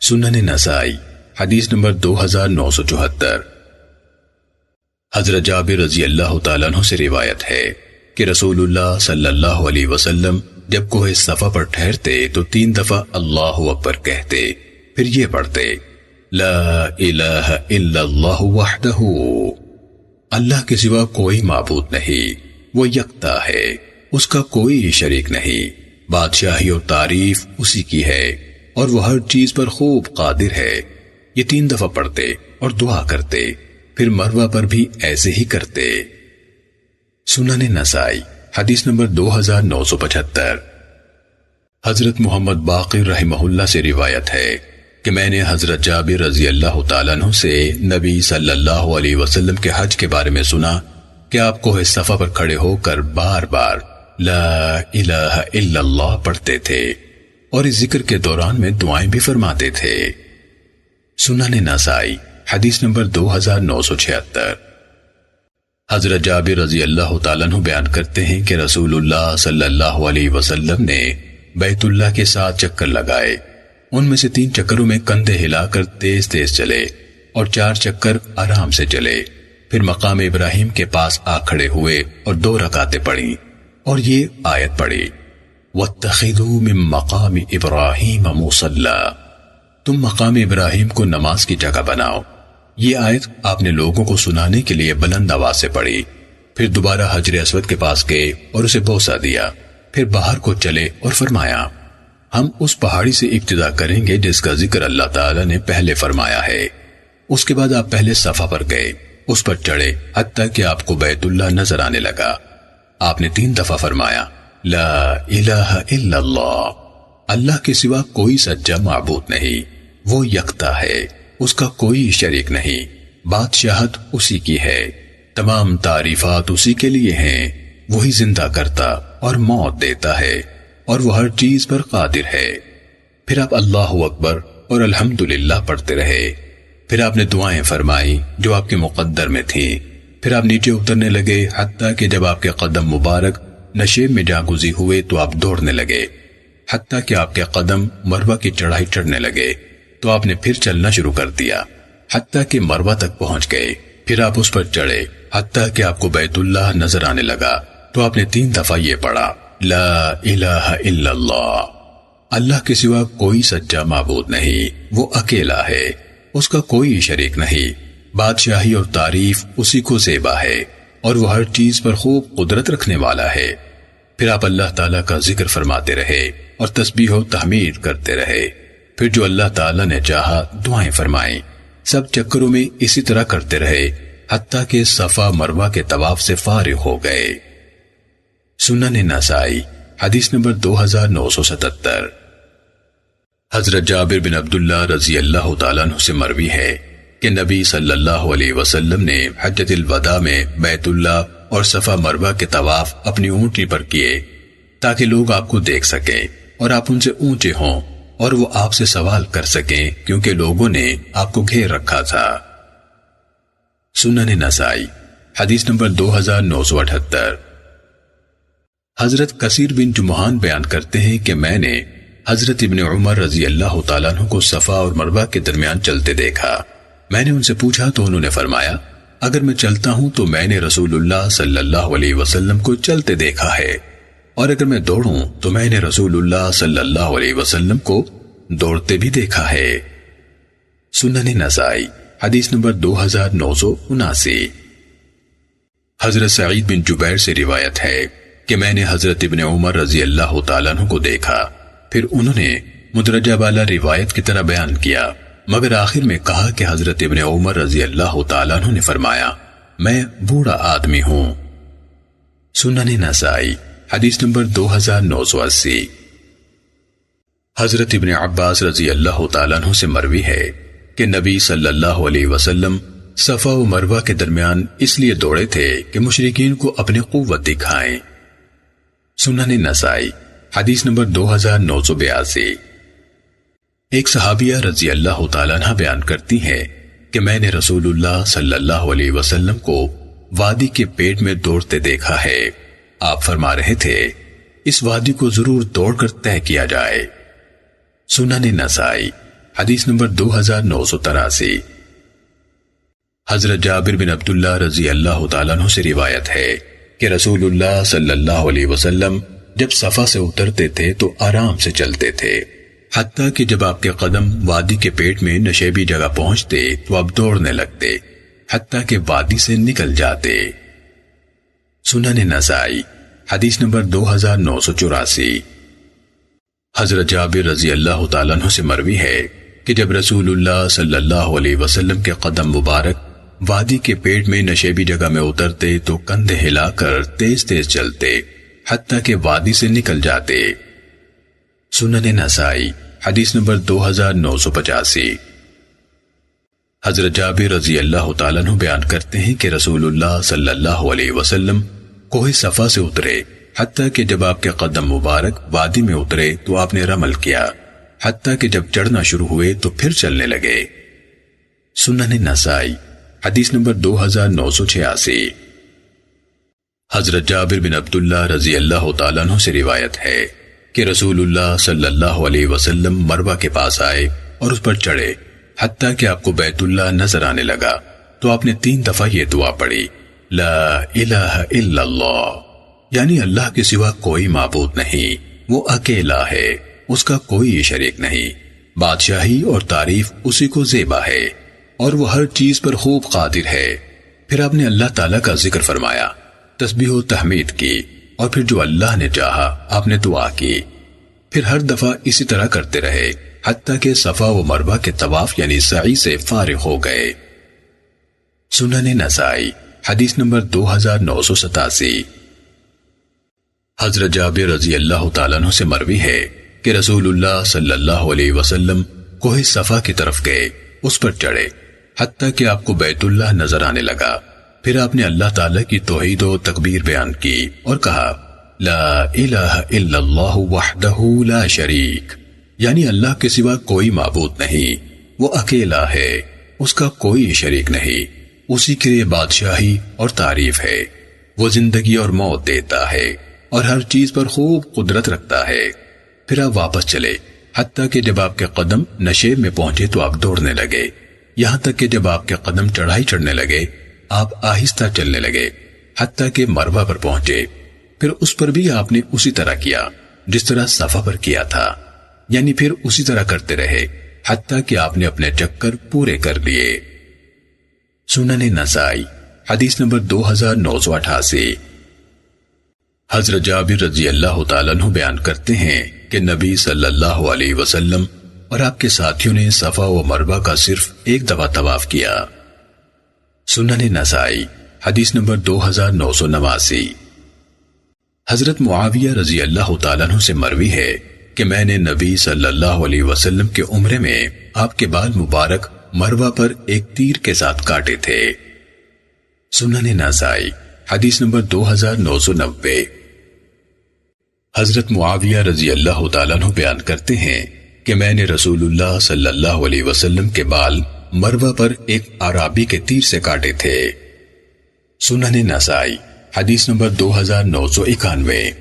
سنن نسائی حدیث نمبر 2974۔ حضرت جابر رضی اللہ تعالیٰ عنہ سے روایت ہے کہ رسول اللہ صلی اللہ علیہ وسلم جب کوہ صفا پر ٹھہرتے تو 3 دفعہ اللہ اکبر کہتے، پھر یہ پڑھتے، لا الہ الا اللہ وحدہ، اللہ کے سوا کوئی معبود نہیں، وہ یکتا ہے، اس کا کوئی شریک نہیں، بادشاہی اور تعریف اسی کی ہے اور وہ ہر چیز پر خوب قادر ہے۔ یہ 3 دفعہ پڑھتے اور دعا کرتے، پھر مروہ پر بھی ایسے ہی کرتے۔ سنن نسائی حدیث نمبر 2975۔ حضرت محمد باقر رحمہ اللہ سے روایت ہے کہ میں نے حضرت جابر رضی اللہ تعالیٰ عنہ سے نبی صلی اللہ علیہ وسلم کے حج کے بارے میں سنا کہ آپ کوہ صفا پر کھڑے ہو کر بار بار لا الہ الا اللہ پڑھتے تھے اور اس ذکر کے دوران میں دعائیں بھی فرماتے تھے۔ سنن نسائی حدیث نمبر 2976۔ حضرت جابر رضی اللہ تعالیٰ عنہ بیان کرتے ہیں کہ رسول اللہ صلی اللہ علیہ وسلم نے بیت اللہ کے 7 چکر لگائے، ان میں سے 3 چکروں میں کندھے ہلا کر تیز تیز چلے اور 4 چکر آرام سے چلے، پھر مقام ابراہیم کے پاس آ کھڑے ہوئے اور 2 رکعتیں پڑھیں اور یہ آیت پڑھی، وَاتَّخِذُوا مِن مَّقَامِ إِبْرَاهِيمَ مُصَلًّى، تم مقام ابراہیم کو نماز کی جگہ بناؤ۔ یہ آیت آپ نے لوگوں کو سنانے کے لیے بلند آواز سے پڑھی، پھر دوبارہ حجر اسود کے پاس گئے اور اسے بوسہ دیا، پھر باہر کو چلے اور فرمایا، ہم اس پہاڑی سے ابتدا کریں گے جس کا ذکر اللہ تعالیٰ نے پہلے فرمایا ہے۔ اس کے بعد آپ پہلے صفا پر گئے، اس پر چڑھے حتیٰ کہ آپ کو بیت اللہ نظر آنے لگا۔ آپ نے 3 دفعہ فرمایا، لا الہ الا اللہ، اللہ کے سوا کوئی سچا معبود نہیں، وہ یکتا ہے، اس کا کوئی شریک نہیں، بادشاہت اسی کی ہے، تمام تعریفات اسی کے لیے ہیں، وہی زندہ کرتا اور موت دیتا ہے اور وہ ہر چیز پر قادر ہے۔ پھر آپ اللہ اکبر اور الحمدللہ پڑھتے رہے، پھر آپ نے دعائیں فرمائی جو آپ کے مقدر میں تھیں، پھر آپ نیچے اترنے لگے حتیٰ کہ جب آپ کے قدم مبارک نشیب میں جاگزی ہوئے تو آپ دوڑنے لگے، حتیٰ کہ آپ کے قدم مروہ کی چڑھائی چڑھنے لگے تو آپ نے پھر چلنا شروع کر دیا حتیٰ کہ مروہ تک پہنچ گئے، پھر آپ اس پر چڑھے حتیٰ کہ آپ کو بیت اللہ نظر آنے لگا تو آپ نے 3 دفعہ یہ پڑھا، لا الہ الا اللہ، اللہ کے سوا کوئی سچا معبود نہیں، وہ اکیلا ہے، اس کا کوئی شریک نہیں، بادشاہی اور تعریف اسی کو زیبا ہے اور وہ ہر چیز پر خوب قدرت رکھنے والا ہے۔ پھر آپ اللہ تعالیٰ کا ذکر فرماتے رہے اور تسبیح و تحمید کرتے رہے، پھر جو اللہ تعالیٰ نے چاہا دعائیں فرمائیں، سب چکروں میں اسی طرح کرتے رہے حتیٰ کہ صفا مروہ کے طواف سے فارغ ہو گئے۔ سنن نسائی حدیث نمبر 2977۔ حضرت جابر بن عبداللہ رضی اللہ تعالیٰ عنہ سے مروی ہے کہ نبی صلی اللہ علیہ وسلم نے حجۃ الوداع میں بیت اللہ اور صفا مروہ کے طواف اپنی اونٹنی پر کیے تاکہ لوگ آپ کو دیکھ سکیں اور آپ ان سے اونچے ہوں اور وہ آپ سے سوال کر سکیں کیونکہ لوگوں نے آپ کو گھیر رکھا تھا۔ سنن نسائی حدیث نمبر 2978۔ حضرت کثیر بن جمحان بیان کرتے ہیں کہ میں نے حضرت ابن عمر رضی اللہ تعالیٰ عنہ کو صفا اور مروہ کے درمیان چلتے دیکھا۔ میں نے ان سے پوچھا تو انہوں نے فرمایا، اگر میں چلتا ہوں تو میں نے رسول اللہ صلی اللہ علیہ وسلم کو چلتے دیکھا ہے، اور اگر میں دوڑوں تو میں نے رسول اللہ صلی اللہ علیہ وسلم کو دوڑتے بھی دیکھا ہے۔ سنن نسائی حدیث نمبر 2979۔ حضرت سعید بن جبیر سے روایت ہے کہ میں نے حضرت ابن عمر رضی اللہ تعالیٰ عنہ کو دیکھا، پھر انہوں نے مدرجہ والا روایت کی طرح بیان کیا، مگر آخر میں کہا کہ حضرت ابن عمر رضی اللہ تعالیٰ عنہ نے فرمایا، میں بوڑھا آدمی ہوں۔ سنن نسائی حدیث نمبر 2980۔ حضرت ابن عباس رضی اللہ تعالیٰ عنہ سے مروی ہے کہ نبی صلی اللہ علیہ وسلم صفا و مروہ کے درمیان اس لیے دوڑے تھے کہ مشرکین کو اپنی قوت دکھائیں۔ سنن نسائی حدیث نمبر 2982۔ ایک صحابیہ رضی اللہ تعالیٰ عنہ بیان کرتی ہے کہ میں نے رسول اللہ صلی اللہ علیہ وسلم کو وادی کے پیٹ میں دوڑتے دیکھا ہے۔ آپ فرما رہے تھے، اس وادی کو ضرور دوڑ کر طے کیا جائے۔ سنن نسائی حدیث نمبر 2983۔ حضرت جابر بن عبداللہ رضی اللہ تعالیٰ عنہ سے روایت ہے کہ رسول اللہ صلی اللہ علیہ وسلم جب صفا سے اترتے تھے تو آرام سے چلتے تھے، حتیٰ کہ جب آپ کے قدم وادی کے پیٹ میں نشیبی جگہ پہنچتے تو آپ دوڑنے لگتے، حتیٰ کہ وادی سے نکل جاتے۔ سنن نسائی حدیث نمبر 2984۔ حضرت جابر رضی اللہ تعالیٰ عنہ سے مروی ہے کہ جب رسول اللہ صلی اللہ علیہ وسلم کے قدم مبارک وادی کے پیٹ میں نشیبی جگہ میں اترتے تو کندھے ہلا کر تیز تیز چلتے، حتیٰ کہ وادی سے نکل جاتے۔ سنن نسائی حدیث نمبر 2985۔ حضرت جابر رضی اللہ تعالیٰ عنہ بیان کرتے ہیں کہ رسول اللہ صلی اللہ علیہ وسلم کوہ صفا سے اترے، حتیٰ کہ جب آپ کے قدم مبارک وادی میں اترے تو آپ نے رمل کیا، حتیٰ کہ جب چڑھنا شروع ہوئے تو پھر چلنے لگے۔ سنن نسائی حدیث نمبر 2986۔ حضرت جابر بن عبداللہ رضی اللہ تعالیٰ عنہ سے روایت ہے کہ رسول اللہ صلی اللہ علیہ وسلم مروہ کے پاس آئے اور اس پر چڑھے، حتیٰ کہ آپ کو بیت اللہ نظر آنے لگا تو آپ نے 3 دفعہ یہ دعا پڑھی، لا الہ الا اللہ، یعنی اللہ کے سوا کوئی معبود نہیں، وہ اکیلا ہے، اس کا کوئی شریک نہیں، بادشاہی اور تعریف اسی کو زیبا ہے، اور وہ ہر چیز پر خوب قادر ہے۔ پھر آپ نے اللہ تعالیٰ کا ذکر فرمایا، تسبیح و تحمید کی، اور پھر جو اللہ نے چاہا آپ نے دعا کی۔ پھر ہر دفعہ اسی طرح کرتے رہے، حتیٰ کہ صفا و مروہ کے طواف یعنی سعی سے فارغ ہو گئے۔ سنن نسائی حدیث نمبر 2987۔ حضرت جابر رضی اللہ تعالیٰ عنہ سے مروی ہے کہ رسول اللہ صلی اللہ علیہ وسلم کوہ صفا کی طرف گئے، اس پر چڑھے، حتیٰ کہ آپ کو بیت اللہ نظر آنے لگا۔ پھر آپ نے اللہ تعالیٰ کی توحید و تکبیر بیان کی اور کہا، لا الہ الا اللہ وحدہ لا شریک، یعنی اللہ کے سوا کوئی معبود نہیں، وہ اکیلا ہے، اس کا کوئی شریک نہیں، اسی کے لیے بادشاہی اور تعریف ہے، وہ زندگی اور موت دیتا ہے اور ہر چیز پر خوب قدرت رکھتا ہے۔ پھر آپ واپس چلے، حتیٰ کہ جب آپ کے قدم نشیب میں پہنچے تو آپ دوڑنے لگے، یہاں تک کہ جب آپ کے قدم چڑھائی چڑھنے لگے آپ آہستہ چلنے لگے، حتیٰ کہ مروہ پر پہنچے۔ پھر اس پر بھی آپ نے اسی طرح کیا جس طرح صفا پر کیا تھا، یعنی پھر اسی طرح کرتے رہے حتیٰ کہ آپ نے اپنے چکر پورے کر لیے۔ سنن نسائی حدیث نمبر 2988۔ حضرت جابر رضی اللہ تعالیٰ عنہ بیان کرتے ہیں کہ نبی صلی اللہ علیہ وسلم اور آپ کے ساتھیوں نے صفا و مروہ کا صرف ایک دفعہ طواف کیا۔ سنن نسائی حدیث نمبر 2989۔ حضرت معاویہ رضی اللہ تعالیٰ عنہ سے مروی ہے کہ میں نے نبی صلی اللہ علیہ وسلم کے عمرے میں آپ کے بال مبارک مروہ پر ایک تیر کے ساتھ کاٹے تھے۔ سنن نسائی حدیث نمبر 2990۔ حضرت معاویہ رضی اللہ تعالیٰ عنہ بیان کرتے ہیں کہ میں نے رسول اللہ صلی اللہ علیہ وسلم کے بال مروہ پر ایک عرابی کے تیر سے کاٹے تھے۔ سنن نسائی حدیث نمبر 2991۔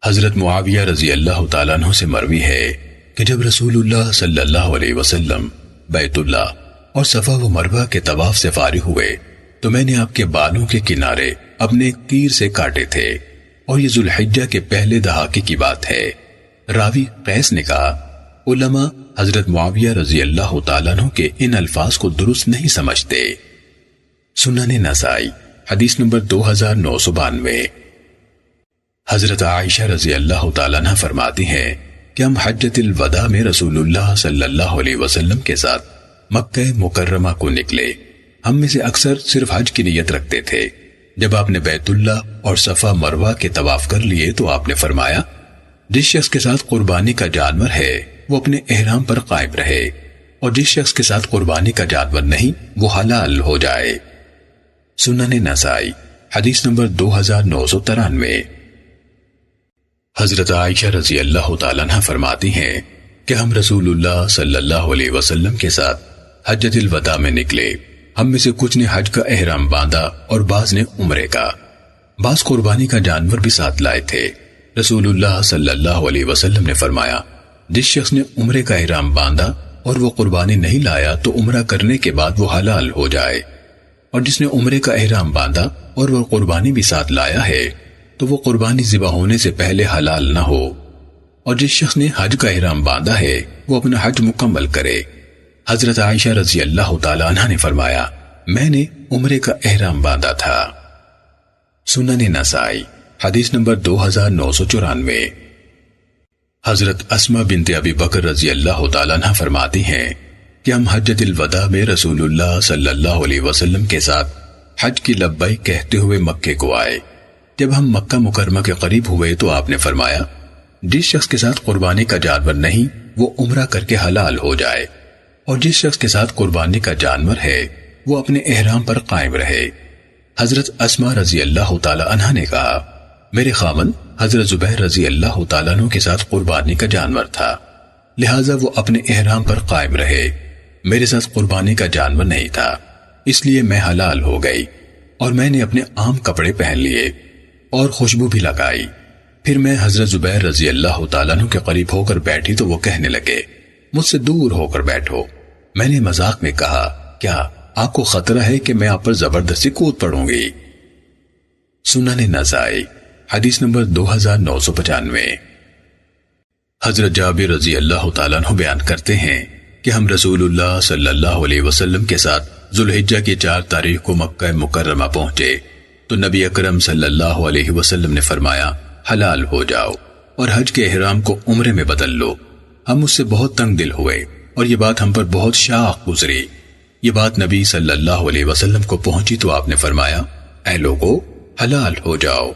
حضرت معاویہ رضی اللہ تعالیٰ عنہ سے مروی ہے کہ جب رسول اللہ صلی اللہ علیہ وسلم بیت اللہ اور صفا و مروہ کے طواف سے فارغ ہوئے تو میں نے آپ کے بالوں کے کنارے اپنے تیر سے کاٹے تھے، اور یہ ذوالحجہ کے پہلے دہاکے کی بات ہے۔ راوی قیس نے کہا، علماء حضرت معاویہ رضی اللہ تعالیٰ عنہ کے ان الفاظ کو درست نہیں سمجھتے۔ سنن نسائی حدیث نمبر 2992۔ حضرت عائشہ رضی اللہ تعالیٰ عنہ فرماتی ہیں کہ ہم حجۃ الوداع میں رسول اللہ صلی اللہ علیہ وسلم کے ساتھ مکہ مکرمہ کو نکلے۔ ہم میں سے اکثر صرف حج کی نیت رکھتے تھے۔ جب آپ نے بیت اللہ اور صفا مروہ کے طواف کر لیے تو آپ نے فرمایا، جس شخص کے ساتھ قربانی کا جانور ہے وہ اپنے احرام پر قائم رہے، اور جس شخص کے ساتھ قربانی کا جانور نہیں وہ حلال ہو جائے۔ سنن نسائی حدیث نمبر 2993۔ حضرت عائشہ رضی اللہ تعالیٰ عنہ فرماتی ہیں کہ ہم رسول اللہ صلی اللہ علیہ وسلم کے ساتھ حجۃ الوداع میں نکلے۔ ہم میں سے کچھ نے حج کا احرام باندھا اور بعض نے عمرے کا۔ بعض قربانی کا جانور بھی ساتھ لائے تھے۔ رسول اللہ صلی اللہ علیہ وسلم نے فرمایا، جس شخص نے عمرے کا احرام باندھا اور وہ قربانی نہیں لایا تو عمرہ کرنے کے بعد وہ حلال ہو جائے، اور جس نے عمرے کا احرام باندھا اور وہ قربانی بھی ساتھ لایا ہے تو وہ قربانی ذبح ہونے سے پہلے حلال نہ ہو، اور جس شخص نے حج کا احرام باندھا ہے وہ اپنا حج مکمل کرے۔ حضرت عائشہ رضی اللہ تعالیٰ عنہ نے فرمایا، میں نے عمرے کا احرام باندھا تھا۔ سنن نسائی حدیث نمبر 2994۔ حضرت اسماء بنت ابی بکر رضی اللہ تعالیٰ عنہ فرماتی ہیں کہ ہم حجۃ الوداع میں رسول اللہ صلی اللہ علیہ وسلم کے ساتھ حج کی لبیک کہتے ہوئے مکے کو آئے۔ جب ہم مکہ مکرمہ کے قریب ہوئے تو آپ نے فرمایا، جس شخص کے ساتھ قربانی کا جانور نہیں وہ عمرہ کر کے حلال ہو جائے، اور جس شخص کے ساتھ قربانی کا جانور ہے وہ اپنے احرام پر قائم رہے۔ حضرت اسماء رضی اللہ تعالیٰ عنہ نے کہا، میرے خاوند حضرت زبیر رضی اللہ تعالیٰ عنہ کے ساتھ قربانی کا جانور تھا، لہٰذا وہ اپنے احرام پر قائم رہے۔ میرے ساتھ قربانی کا جانور نہیں تھا، اس لیے میں حلال ہو گئی، اور میں نے اپنے عام کپڑے پہن لیے اور خوشبو بھی لگائی۔ پھر میں حضرت زبیر رضی اللہ تعالیٰ عنہ کے قریب ہو کر بیٹھی تو وہ کہنے لگے، مجھ سے دور ہو کر بیٹھو۔ میں نے مذاق میں کہا، کیا آپ کو خطرہ ہے کہ میں آپ پر زبردستی کود پڑوں گی؟ سنن نسائی حدیث نمبر 2995۔ حضرت جابر رضی اللہ تعالیٰ عنہ بیان کرتے ہیں کہ ہم رسول اللہ صلی اللہ علیہ وسلم کے ساتھ ذوالحجہ کی 4 تاریخ کو مکہ مکرمہ پہنچے تو نبی اکرم صلی اللہ علیہ وسلم نے فرمایا، حلال ہو جاؤ اور حج کے احرام کو عمرے میں بدل لو۔ ہم اس سے بہت تنگ دل ہوئے اور یہ بات ہم پر بہت شاق گزری۔ یہ بات نبی صلی اللہ علیہ وسلم کو پہنچی تو آپ نے فرمایا، اے لوگو حلال ہو جاؤ۔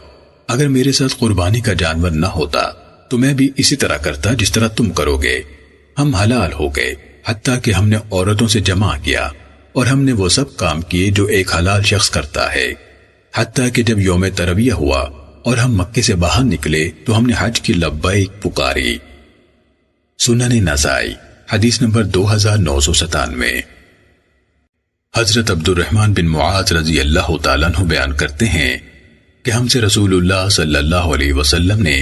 اگر میرے ساتھ قربانی کا جانور نہ ہوتا تو میں بھی اسی طرح کرتا جس طرح تم کرو گے۔ ہم حلال ہو گئے، حتیٰ کہ ہم نے عورتوں سے جمع کیا اور ہم نے وہ سب کام کیے جو ایک حلال شخص کرتا ہے، حتیٰ کہ جب یوم ترویہ ہوا اور ہم مکے سے باہر نکلے تو ہم نے حج کی لبیک پکاری۔ سنن نسائی حدیث نمبر 2997۔ حضرت عبد الرحمن بن معاذ رضی اللہ تعالیٰ عنہ بیان کرتے ہیں کہ ہم سے رسول اللہ صلی اللہ علیہ وسلم نے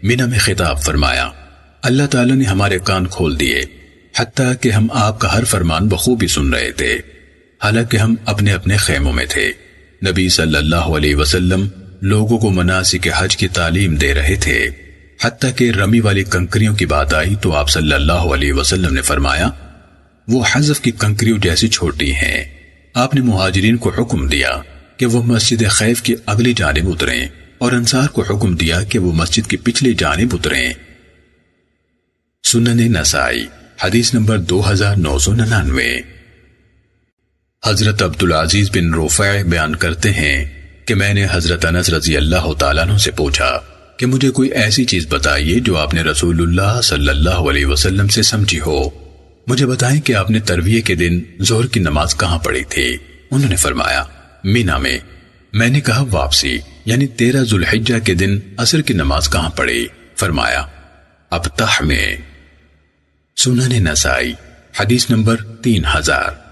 منی میں خطاب فرمایا، اللہ تعالیٰ نے ہمارے کان کھول دیے حتیٰ کہ ہم آپ کا ہر فرمان بخوبی سن رہے تھے، حالانکہ ہم اپنے اپنے خیموں میں تھے۔ نبی صلی اللہ علیہ وسلم لوگوں کو مناسک حج کی تعلیم دے رہے تھے، حتیٰ کہ رمی والی کنکریوں کی بات آئی تو آپ صلی اللہ علیہ وسلم نے فرمایا، وہ حذف کی کنکریوں جیسی چھوٹی ہیں۔ آپ نے مہاجرین کو حکم دیا کہ وہ مسجد خیف کی اگلی جانب اتریں اور انصار کو حکم دیا کہ وہ مسجد کی پچھلی جانب اتریں۔ سنن نسائی حدیث نمبر 2999۔ حضرت عبدالعزیز بن رفیع بیان کرتے ہیں کہ میں نے حضرت انس رضی اللہ تعالیٰ عنہ سے پوچھا کہ مجھے کوئی ایسی چیز بتائیے جو آپ نے رسول اللہ صلی اللہ علیہ وسلم سے سمجھی ہو، مجھے بتائیں کہ آپ نے ترویہ کے دن ظہر کی نماز کہاں پڑھی تھی؟ انہوں نے فرمایا، مینا میں۔ میں نے کہا واپسی یعنی 13 ذوالحجہ کے دن عصر کی نماز کہاں پڑھی؟ فرمایا، ابطح میں۔ سنن نسائی حدیث نمبر 3000۔